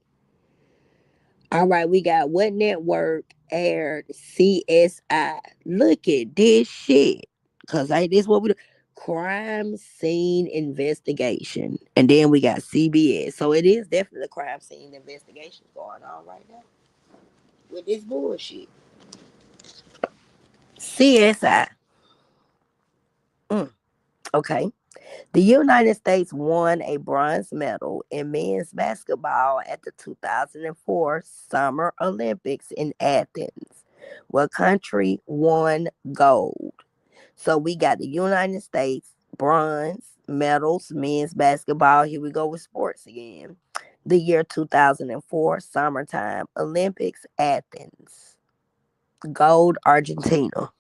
All right, we got what network aired CSI? Look at this shit, cause this what we do. Crime scene investigation, and then we got CBS. So it is definitely a crime scene investigation going on right now with this bullshit. CSI. Mm, okay. The United States won a bronze medal in men's basketball at the 2004 Summer Olympics in Athens. What country won gold? So we got the United States bronze medals, men's basketball. Here we go with sports again. The year 2004 summertime Olympics, Athens. Gold, Argentina.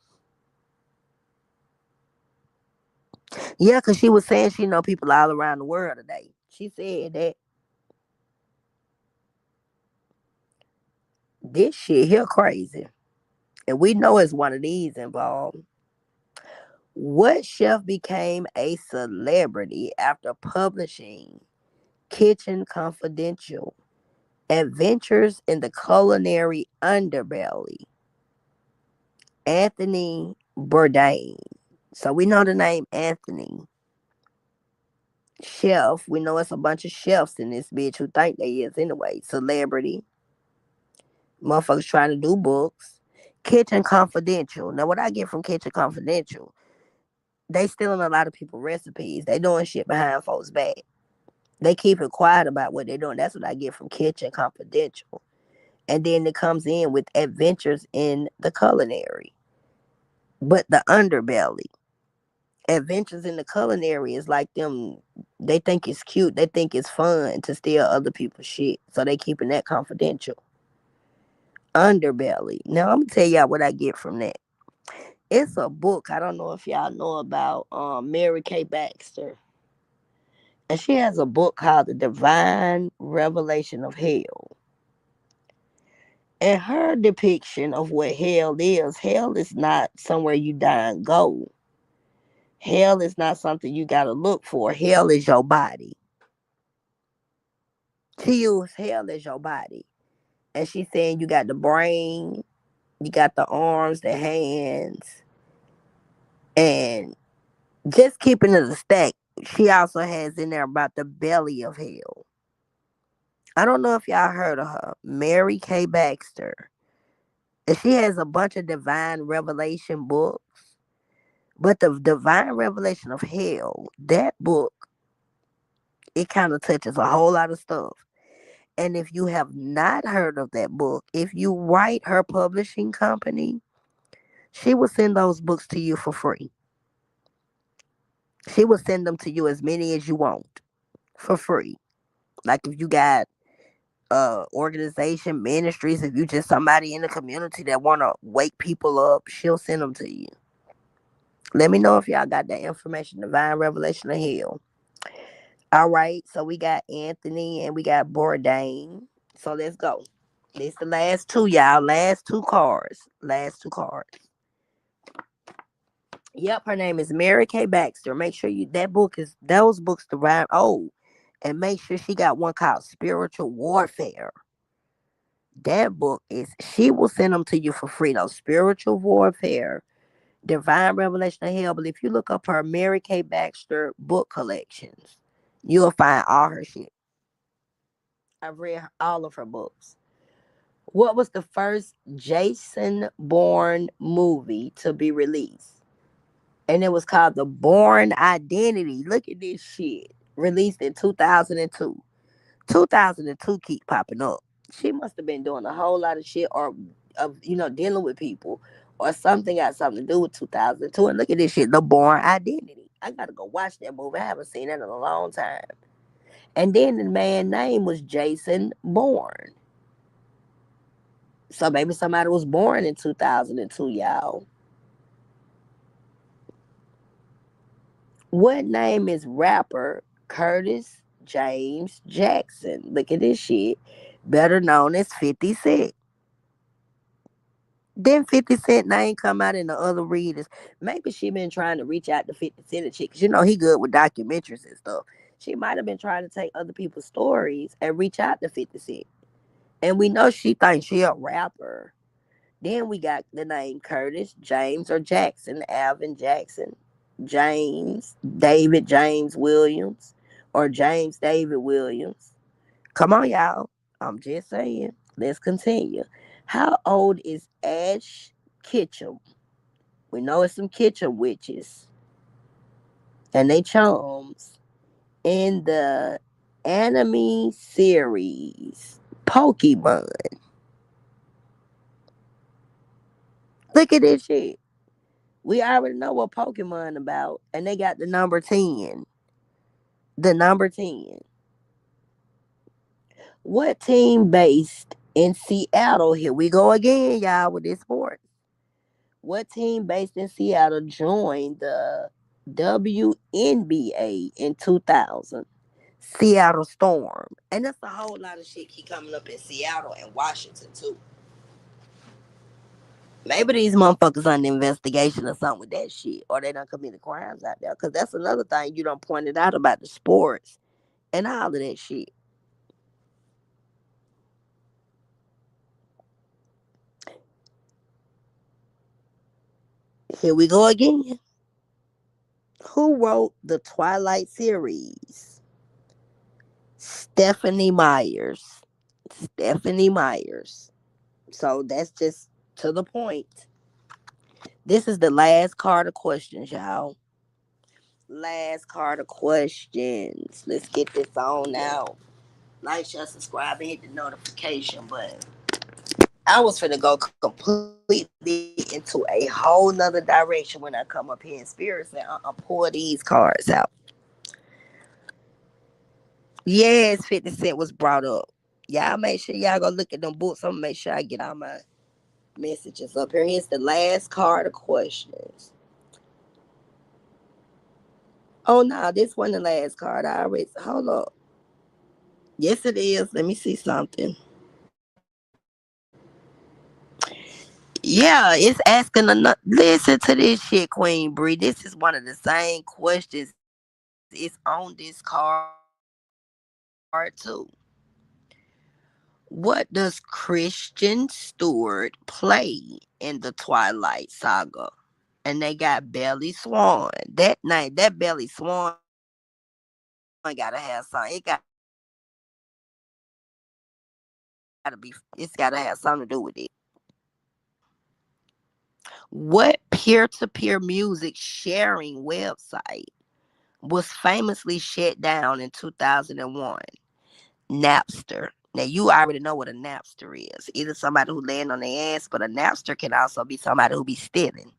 Yeah, because she was saying she know people all around the world today. She said that this shit here crazy. And we know it's one of these involved. What chef became a celebrity after publishing Kitchen Confidential, Adventures in the Culinary Underbelly? Anthony Bourdain. So we know the name Anthony. Chef. We know it's a bunch of chefs in this bitch who think they is anyway. Celebrity. Motherfuckers trying to do books. Kitchen Confidential. Now what I get from Kitchen Confidential, they stealing a lot of people recipes. They doing shit behind folks' back. They keep it quiet about what they're doing. That's what I get from Kitchen Confidential. And then it comes in with Adventures in the Culinary. But the underbelly. Adventures in the Culinary is like them. They think it's cute. They think it's fun to steal other people's shit. So they keeping that confidential. Underbelly. Now I'm gonna tell y'all what I get from that. It's a book. I don't know if y'all know about Mary Kay Baxter. And she has a book called The Divine Revelation of Hell. And her depiction of what hell is not somewhere you die and go. Hell is not something you gotta look for. Hell is your body. She used hell as your body. And she's saying you got the brain, you got the arms, the hands, and just keeping it a stack. She also has in there about the belly of hell. I don't know if y'all heard of her, Mary Kay Baxter. And she has a bunch of divine revelation books. But the divine revelation of hell, that book, it kind of touches a whole lot of stuff. And if you have not heard of that book, if you write her publishing company, she will send those books to you for free. She will send them to you as many as you want for free. Like if you got organization ministries, if you just somebody in the community that want to wake people up, she'll send them to you. Let me know if y'all got that information. Divine Revelation of Hell. All right, so we got Anthony and we got Bourdain. So let's go. This the last two, y'all. Last two cards. Last two cards. Yep, her name is Mary Kay Baxter. Make sure you that book is those books to rhyme. Oh, and make sure she got one called Spiritual Warfare. That book is she will send them to you for free. Though Spiritual Warfare, Divine Revelation of Hell. But if you look up her Mary Kay Baxter book collections, you'll find all her shit. I've read all of her books. What was the first Jason Bourne movie to be released? And it was called The Bourne Identity. Look at this shit. Released in 2002. 2002 keep popping up. She must have been doing a whole lot of shit or of dealing with people or something got something to do with 2002. And look at this shit, The Bourne Identity. I gotta go watch that movie. I haven't seen that in a long time. And then the man's name was Jason Bourne. So maybe somebody was born in 2002, y'all. What name is rapper Curtis James Jackson? Look at this shit. Better known as 50 Cent. Then 50 Cent name come out in the other readers. Maybe she been trying to reach out to 50 Cent and shit. Cause he good with documentaries and stuff. She might have been trying to take other people's stories and reach out to 50 Cent. And we know she thinks she a rapper. Then we got the name Curtis, James, or Jackson, Alvin Jackson, James, David James Williams, or James David Williams. Come on, y'all. I'm just saying. Let's continue. How old is Ash Ketchum? We know it's some Ketchum witches. and they chums in the anime series Pokemon. Look at this shit. We already know what Pokemon about, and they got the number 10. The number 10. What team based in Seattle? Here we go again, y'all, with this sport. What team based in Seattle joined the WNBA in 2000? Seattle Storm. And that's a whole lot of shit keep coming up in Seattle and Washington, too. Maybe these motherfuckers under investigation or something with that shit, or they done committed crimes out there. Because that's another thing you done pointed out about the sports and all of that shit. Here we go again. Who wrote the Twilight series? Stephanie Myers. Stephanie Myers. So that's just to the point. This is the last card of questions, y'all. Last card of questions. Let's get this on now. Like, share, subscribe, and hit the notification button. I was finna go completely into a whole nother direction when I come up here in spirits and pull these cards out. Yes, 50 Cent was brought up. Y'all make sure y'all go look at them books. I'm gonna make sure I get all my messages up here. Here's the last card of questions. Oh no, this wasn't the last card. I already hold up. Yes, it is. Let me see something. Yeah, it's asking another. Listen to this shit, Queen Bree. This is one of the same questions. It's on this card too. What does Christian Stewart play in the Twilight Saga? And they got Belly Swan. That name, that Belly Swan gotta have something. It gotta be. It's gotta have something to do with it. What peer-to-peer music sharing website was famously shut down in 2001? Napster. Now you already know what a Napster is. Either somebody who land on their ass, but a Napster can also be somebody who be stealing.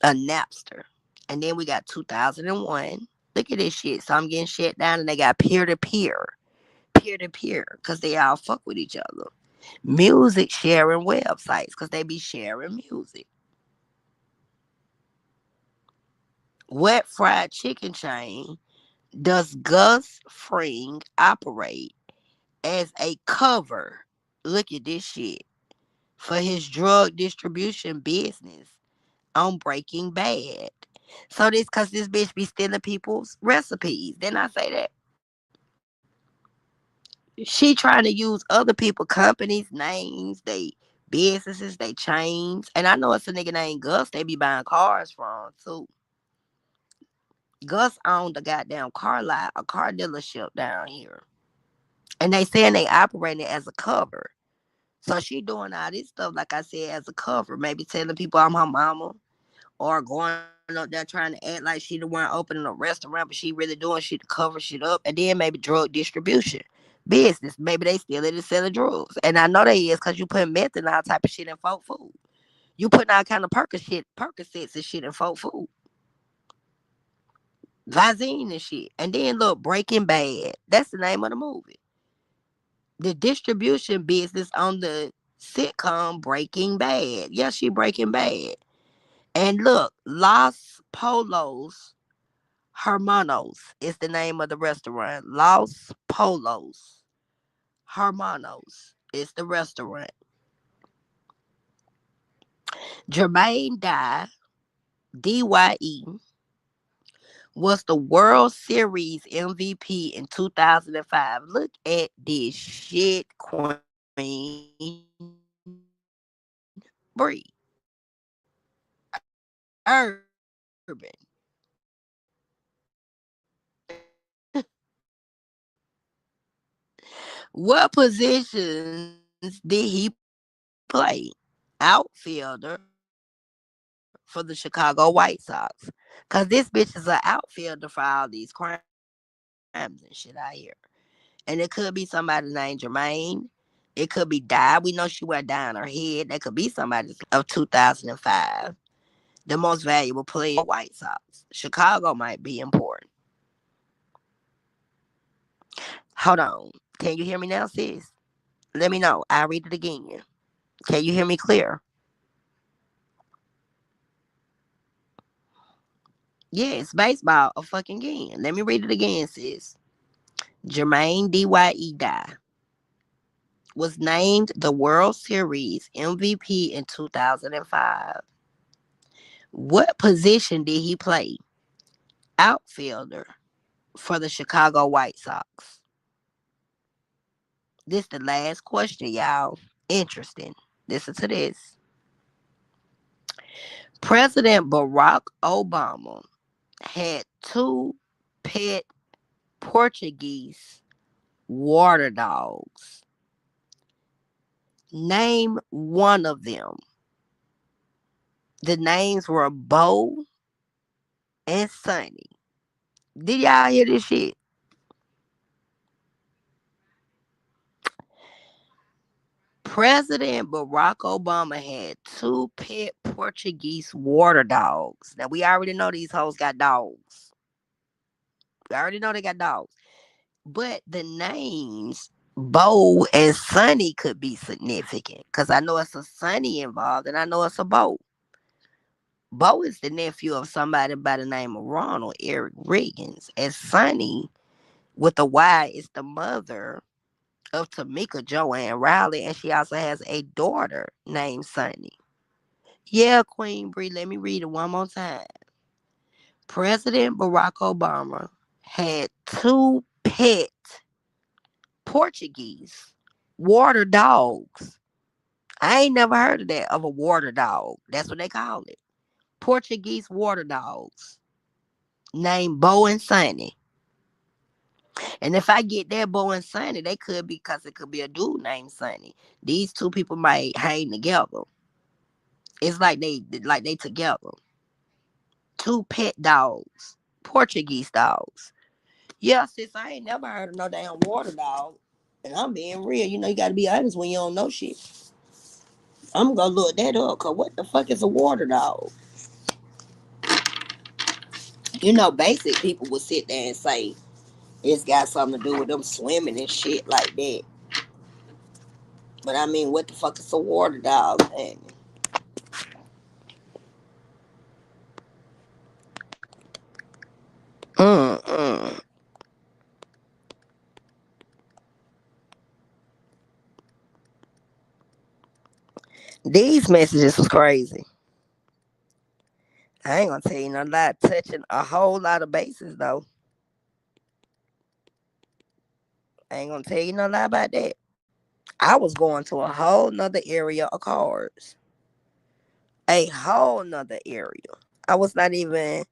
A Napster. And then we got 2001. Look at this shit. So I'm getting shut down and they got peer to peer. Peer to peer. Because they all fuck with each other. Music sharing websites. Because they be sharing music. What fried chicken chain does Gus Fring operate as a cover? Look at this shit. For his drug distribution business on Breaking Bad. So this cause this bitch be stealing people's recipes. Then I say that. She trying to use other people, companies, names, they businesses, they chains. And I know it's a nigga named Gus they be buying cars from too. Gus owned a goddamn car lot, a car dealership down here. And they saying they operating it as a cover. So she doing all this stuff, like I said, as a cover. Maybe telling people I'm her mama, or going up there trying to act like she the one opening a restaurant, but she really doing shit to cover shit up. And then maybe drug distribution business. Maybe they still in selling drugs. And I know they is because you put meth and all type of shit in folk food. You putting all kind of Percocets and shit in folk food. Visine and shit. And then look, Breaking Bad. That's the name of the movie. The distribution business on the sitcom Breaking Bad. Yeah, she Breaking Bad. And look, Los Polos Hermanos is the name of the restaurant. Los Polos Hermanos is the restaurant. Jermaine Dye, was the World Series MVP in 2005. Look at this shit, Queen Bree. Urban. What positions did he play? Outfielder, first for the Chicago White Sox. Cause this bitch is an outfielder for all these crimes and shit out here. And it could be somebody named Jermaine. It could be Di. We know she wear dye on her head. That could be somebody's of 2005. The most valuable player for the White Sox. Chicago might be important. Hold on. Can you hear me now, sis? Let me know. I'll read it again. Can you hear me clear? Yes, baseball a fucking game. Let me read it again, sis. Jermaine D.Y.E. Dye was named the World Series MVP in 2005. What position did he play? Outfielder for the Chicago White Sox. This the last question, y'all. Interesting. Listen to this. President Barack Obama had two pet Portuguese water dogs. Name one of them. The names were Bo and Sonny. Did y'all hear this shit? President Barack Obama had two pet Portuguese water dogs. Now we already know these hoes got dogs. We already know they got dogs. But the names Bo and Sonny could be significant. Because I know it's a Sonny involved and I know it's a Bo. Bo is the nephew of somebody by the name of Ronald Eric Riggins. And Sonny, with a Y, is the mother of Tamika Joanne Riley. And she also has a daughter named Sonny. Yeah, Queen Bree, let me read it one more time. President Barack Obama had two pet Portuguese water dogs. I ain't never heard of that, of a water dog. That's what they call it. Portuguese water dogs named Bo and Sonny. And if I get that Bo and Sonny, they could be because it could be a dude named Sonny. These two people might hang together. It's like they together. Two pet dogs. Portuguese dogs. Yeah, sis, I ain't never heard of no damn water dog. And I'm being real. You know, you gotta be honest when you don't know shit. I'm gonna look that up, cause what the fuck is a water dog? You know, basic people would sit there and say it's got something to do with them swimming and shit like that. But I mean, what the fuck is a water dog? Man? Mm-mm. These messages was crazy. I ain't gonna tell you no lie, touching a whole lot of bases though. I ain't gonna tell you no lie about that. I was going to a whole nother area of cars. A whole nother area. I was not even,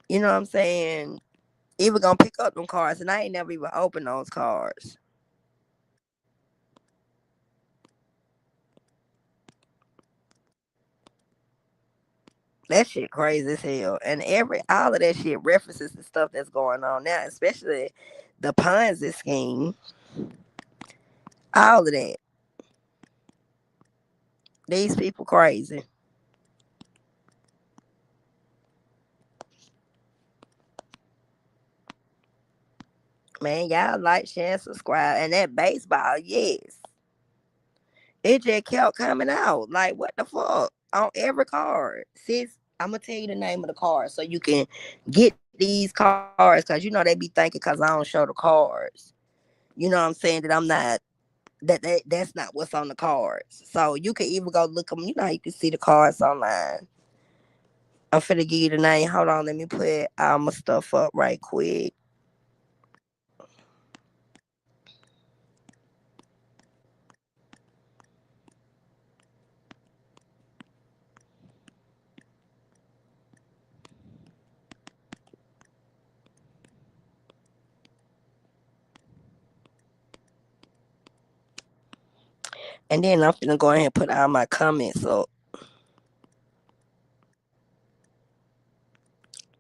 you know what I'm saying, even gonna pick up them cars, and I ain't never even opened those cars. That shit crazy as hell. And all of that shit references the stuff that's going on now, especially the Ponzi scheme. All of that. These people crazy. Man, y'all like, share, and subscribe. And that baseball, yes. It just kept coming out. Like, what the fuck? On every card. Sis, I'm gonna tell you the name of the card so you can get these cards, because you know they be thinking because I don't show the cards. You know what I'm saying? That I'm not that's not what's on the cards. So you can even go look them. You know how you can see the cards online. I'm finna give you the name. Hold on, let me put all my stuff up right quick. And then I'm finna go ahead and put all my comments up.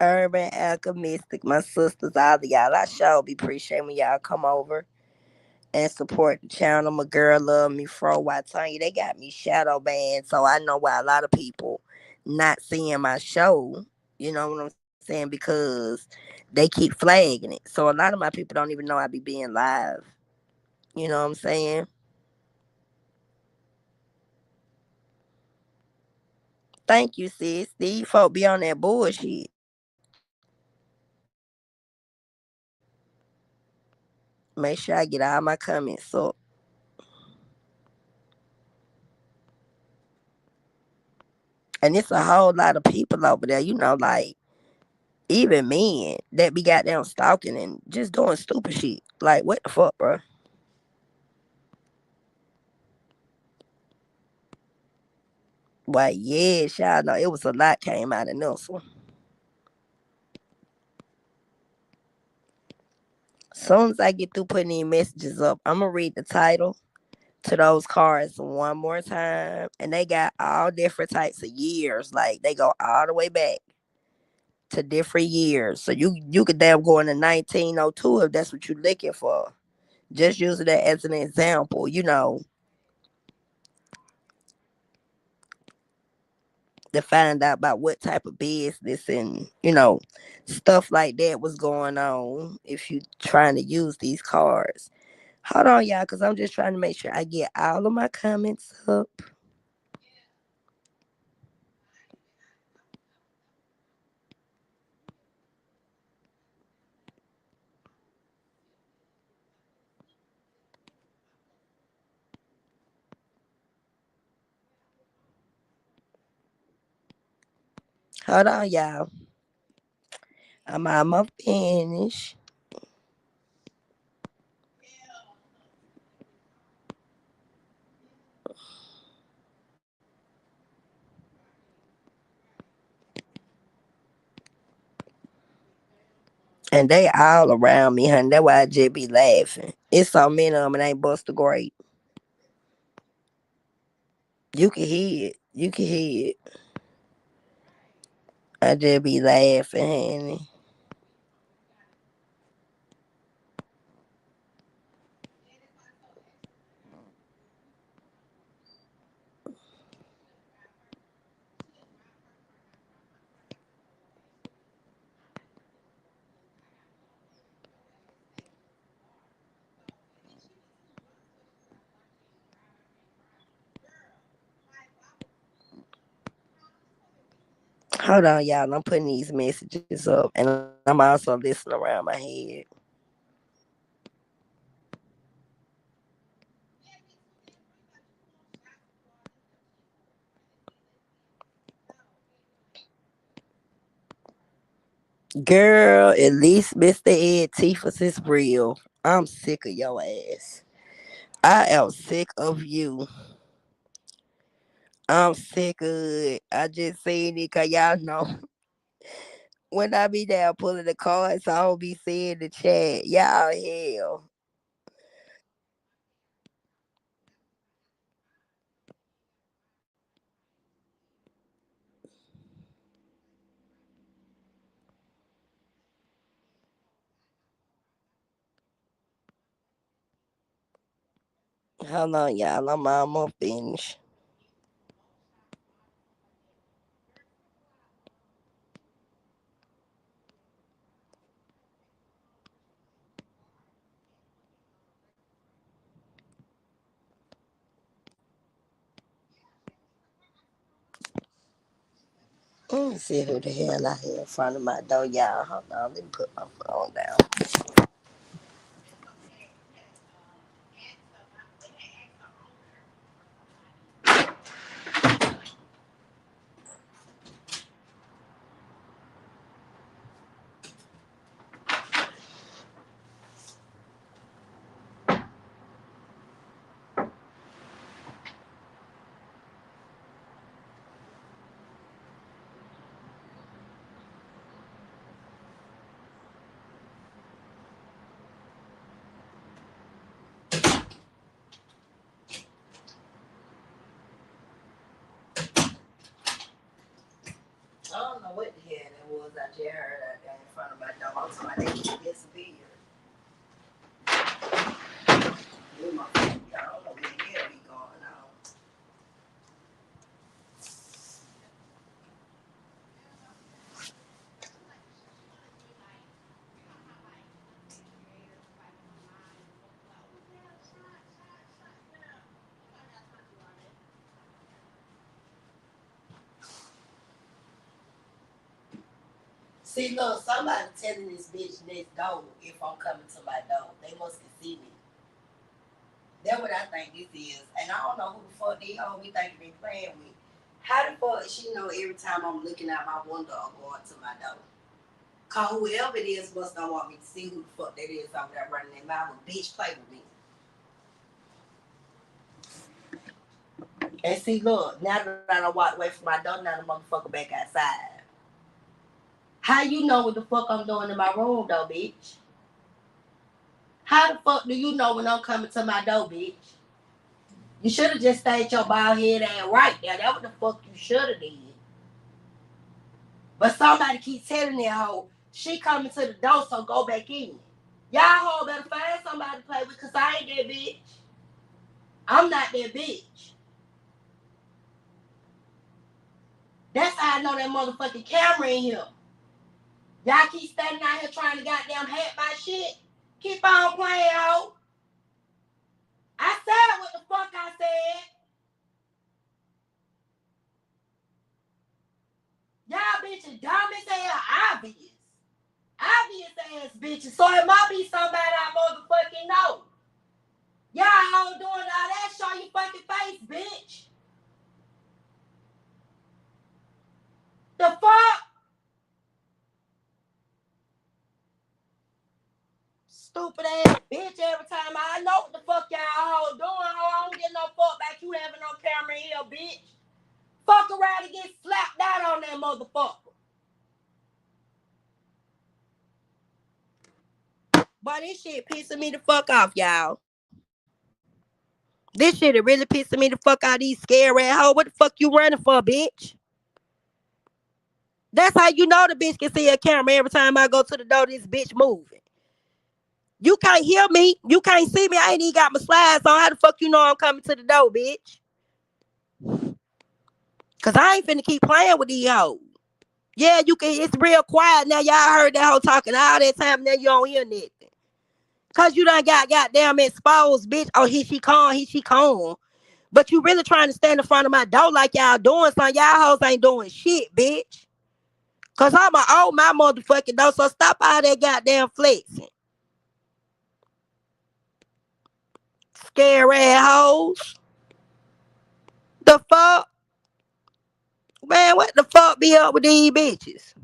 Urban Alchemistic, my sisters, all of y'all. I sure be appreciating when y'all come over and support the channel. My girl love me fro. Why Tanya? They got me shadow banned, so I know why a lot of people not seeing my show. You know what I'm saying? Because they keep flagging it. So a lot of my people don't even know I be being live. You know what I'm saying? Thank you, sis. These folk be on that bullshit. Make sure I get all my comments up. And it's a whole lot of people over there, like even men that be goddamn stalking and just doing stupid shit. Like what the fuck, bro? Why, yes, y'all know it was a lot came out of this one. Soon as I get through putting these messages up, I'm gonna read the title to those cards one more time. And they got all different types of years. Like they go all the way back to different years. So you could damn go into 1902 if that's what you're looking for. Just using that as an example, to find out about what type of business and stuff like that was going on if you trying to use these cards. Hold on, y'all, because I'm just trying to make sure I get all of my comments up. Hold on, y'all. I'm almost finished. And they all around me, honey. That's why I just be laughing. It's so many of them, and ain't Buster Great. You can hear it. You can hear it. I just be laughing, honey. Hold on, y'all. I'm putting these messages up, and I'm also listening around my head. Girl, at least Mr. Ed Tifus is real. I'm sick of your ass. I am sick of you. I'm sick of it. I just seen it because y'all know when I be down pulling the cards, I don't be seeing the chat. Y'all hell. Hold on, y'all. I'm almost finished. Let me see who the hell I have in front of my door, y'all. Hold on, let me put my phone down. See, look, somebody telling this bitch next door if I'm coming to my door. They must can see me. That's what I think this is. And I don't know who the fuck these hoes we think they playing with. How the fuck she know every time I'm looking out my window or going to my door? Cause whoever it is must not want me to see who the fuck that is over there running their mouth. Bitch, play with me. And see, look, now that I done walked away from my door, now the motherfucker back outside. How you know what the fuck I'm doing in my room, though, bitch? How the fuck do you know when I'm coming to my door, bitch? You should have just stayed your bald head ass right there. That's what the fuck you should have did. But somebody keep telling that hoe, she coming to the door, so go back in. Y'all hoe better find somebody to play with, cause I ain't that bitch. I'm not that bitch. That's how I know that motherfucking camera in here. Y'all keep standing out here trying to goddamn hack my shit. Keep on playing, hoe. I said what the fuck I said. Y'all bitches dumb as hell, obvious. Obvious ass bitches. So it might be somebody I motherfucking know. Y'all all doing all that, show your fucking face, bitch. The fuck? Stupid ass bitch every time. I know what the fuck y'all all doing. I don't get no fuck about you having no camera in here, bitch. Fuck around and get slapped out on that motherfucker. Boy, this shit pissing me the fuck off, y'all. This shit is really pissing me the fuck out. These scary ass hoes. What the fuck you running for, bitch? That's how you know the bitch can see a camera every time I go to the door. This bitch moving. You can't hear me. You can't see me. I ain't even got my slides on. How the fuck you know I'm coming to the door, bitch? Cause I ain't finna keep playing with these hoes. Yeah, you can. It's real quiet now. Y'all heard that hoe talking all that time. Now you don't hear nothing. Cause you done got goddamn exposed, bitch. Oh, here she come. Here she come. But you really trying to stand in front of my door like y'all doing something. Y'all hoes ain't doing shit, bitch. Cause I'ma own my motherfucking door. So stop all that goddamn flexing. Scary ass hoes. The fuck? Man, what the fuck be up with these bitches?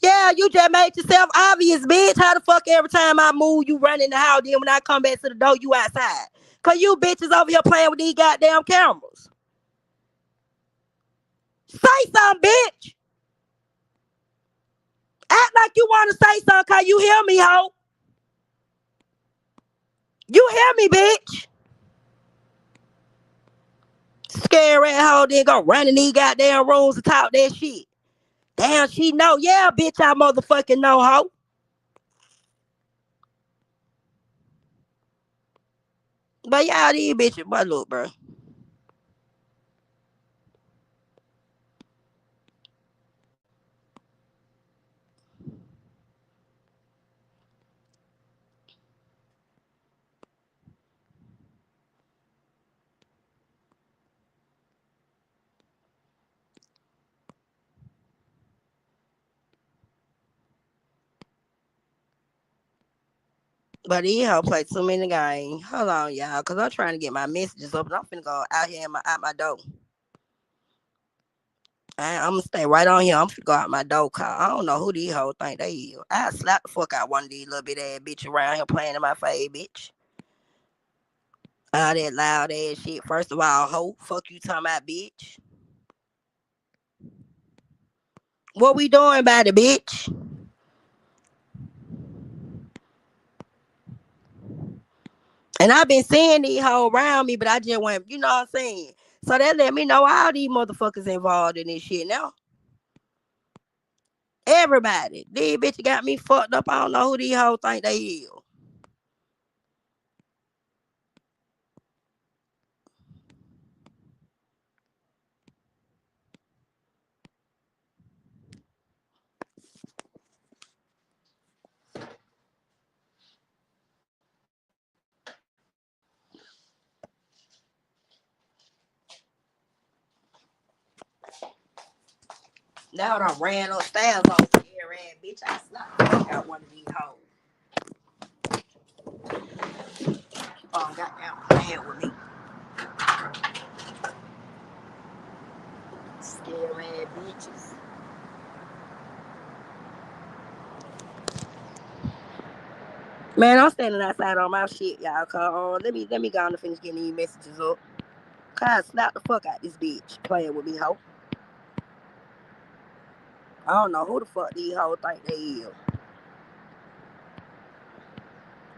Yeah, you just made yourself obvious, bitch. How the fuck every time I move, you run in the house, then when I come back to the door, you outside? Cause you bitches over here playing with these goddamn cameras. Say something, bitch. Act like you want to say something, cause you hear me, hoe. You hear me, bitch. Scary ass hoe, then go run in these goddamn rooms and talk that shit. Damn, she know. Yeah, bitch, I motherfucking know, hoe. But y'all, these bitches, but look, bro. But these hoe play too many games. Hold on, y'all, cause I'm trying to get my messages up, and I'm finna go out here out my door. I'm gonna stay right on here. I'm finna go out my door, cause I don't know who these hoes think they is. I slap the fuck out one of these little bit ass bitch around here playing in my face, bitch. All that loud ass shit. First of all, hoe, fuck you talking about, bitch. What we doing about it, bitch? And I've been seeing these hoes around me, but I just went, you know what I'm saying? So that let me know all these motherfuckers involved in this shit now. Everybody. These bitches got me fucked up. I don't know who these hoes think they is. Now I done ran upstairs on scary ass bitch. I slapped the fuck out one of these hoes. Goddamn playing with me. Scary ass bitches. Man, I'm standing outside on my shit, y'all. Cause let me go on and finish getting these messages up. Cause I slapped the fuck out this bitch playing with me, hoe. I don't know who the fuck these hoes think they is.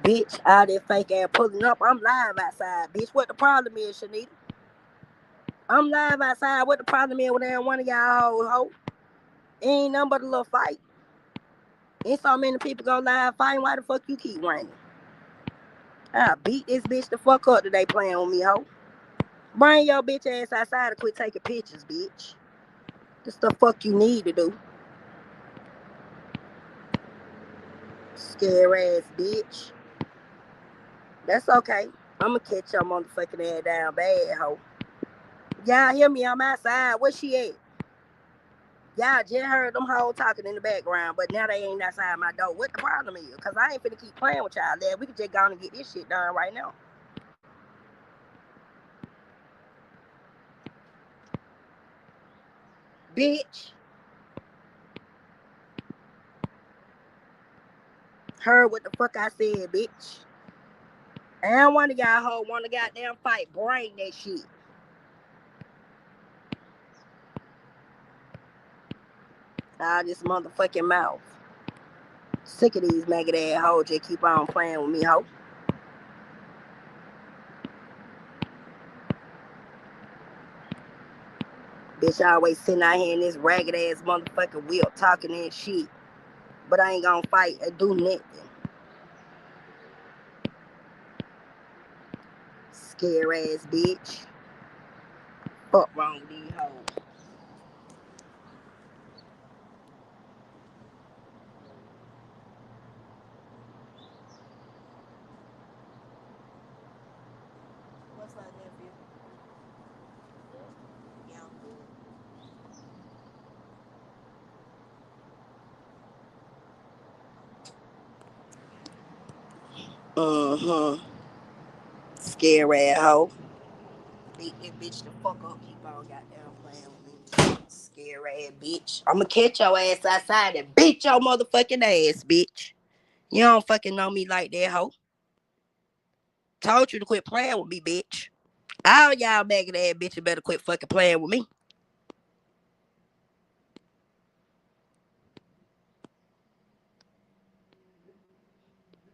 Bitch, all that fake ass pulling up. I'm live outside, bitch. What the problem is, Shanita? I'm live outside. What the problem is with that one of y'all hoes, hoe? It ain't nothing but a little fight. Ain't so many people go live fighting. Why the fuck you keep running? I beat this bitch the fuck up today playing with me, hoe. Bring your bitch ass outside and quit taking pictures, bitch. This the fuck you need to do. Scare ass bitch. That's okay. I'ma catch your motherfucking ass down bad, hoe. Y'all hear me? I'm outside. Where she at? Y'all just heard them hoes talking in the background, but now they ain't outside my door. What the problem is? Cause I ain't finna keep playing with y'all there. We can just go on and get this shit done right now. Bitch. Heard what the fuck I said, bitch. And one of y'all hoes wanna goddamn fight. Bring that shit. Out this motherfucking mouth. Sick of these maggot ass hoes just keep on playing with me, hoe. Bitch always sitting out here in this ragged ass motherfucking wheel talking that shit. But I ain't gonna fight or do nothing. Scare ass bitch. Fuck wrong with these hoes. What's up, nephew? Yeah, I'm good. Scare ass hoe. Beat that bitch the fuck up. Keep on goddamn playing with me. Scare ass bitch. I'ma catch your ass outside and beat your motherfucking ass, bitch. You don't fucking know me like that, hoe. Told you to quit playing with me, bitch. All y'all maggot ass bitches better quit fucking playing with me.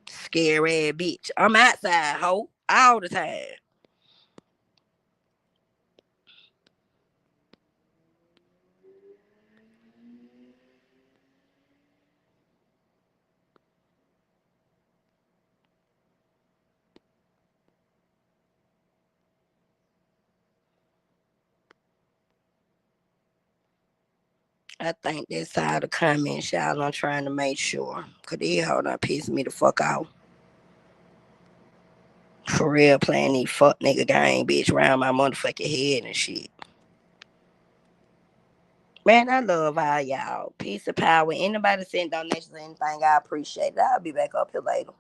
Scary ass bitch. I'm outside, hoe. All the time. I think that's all the comments, y'all. I'm trying to make sure. Cause these hoes done piss me the fuck off. For real, playing these fuck nigga game, bitch, around my motherfucking head and shit. Man, I love all y'all. Peace of power. Anybody send donations or anything, I appreciate it. I'll be back up here later.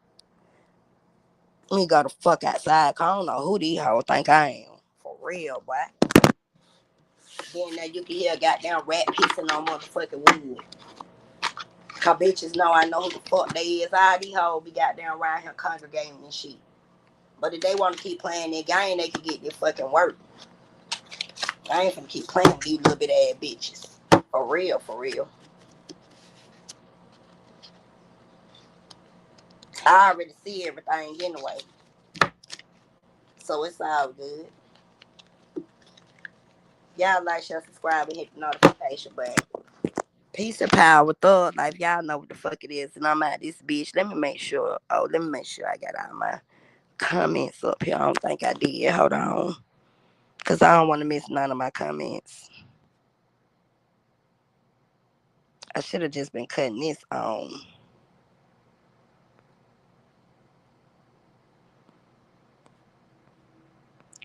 Let me go the fuck outside. Cause I don't know who these hoes think I am. For real, boy. Then now you can hear goddamn rat pissing on motherfucking wood. Cause bitches know I know who the fuck they is. All these hoes be goddamn around here congregating and shit. But if they want to keep playing their game, they can get their fucking work. I ain't finna keep playing with these little bit ass bitches. For real, for real. I already see everything anyway. So it's all good. Y'all like, share, subscribe, and hit the notification button. Peace and power, thug life. Y'all know what the fuck it is. And I'm out this bitch. Let me make sure. Oh, let me make sure I got all my comments up here. I don't think I did. Hold on. Because I don't want to miss none of my comments. I should have just been cutting this on.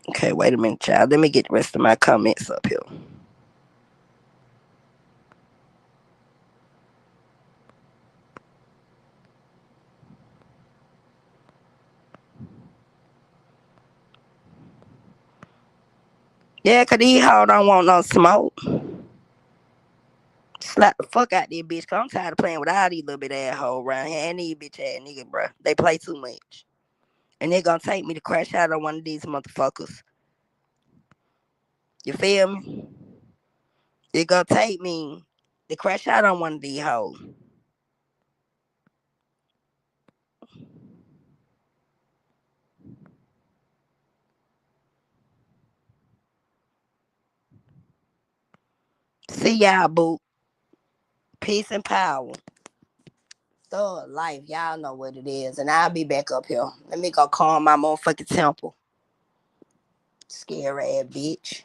Okay, wait a minute, child. Let me get the rest of my comments up here. Yeah, 'cause these hoes don't want no smoke. Slap the fuck out this bitch. 'Cause I'm tired of playing with all these little bit ass hoes around here. And these bitch ass niggas, bruh. They play too much. And they gonna take me to crash out on one of these motherfuckers. You feel me? They gonna take me to crash out on one of these hoes. See y'all, boo. Peace and power. Thug life. Y'all know what it is. And I'll be back up here. Let me go calm my motherfucking temple. Scary ass bitch.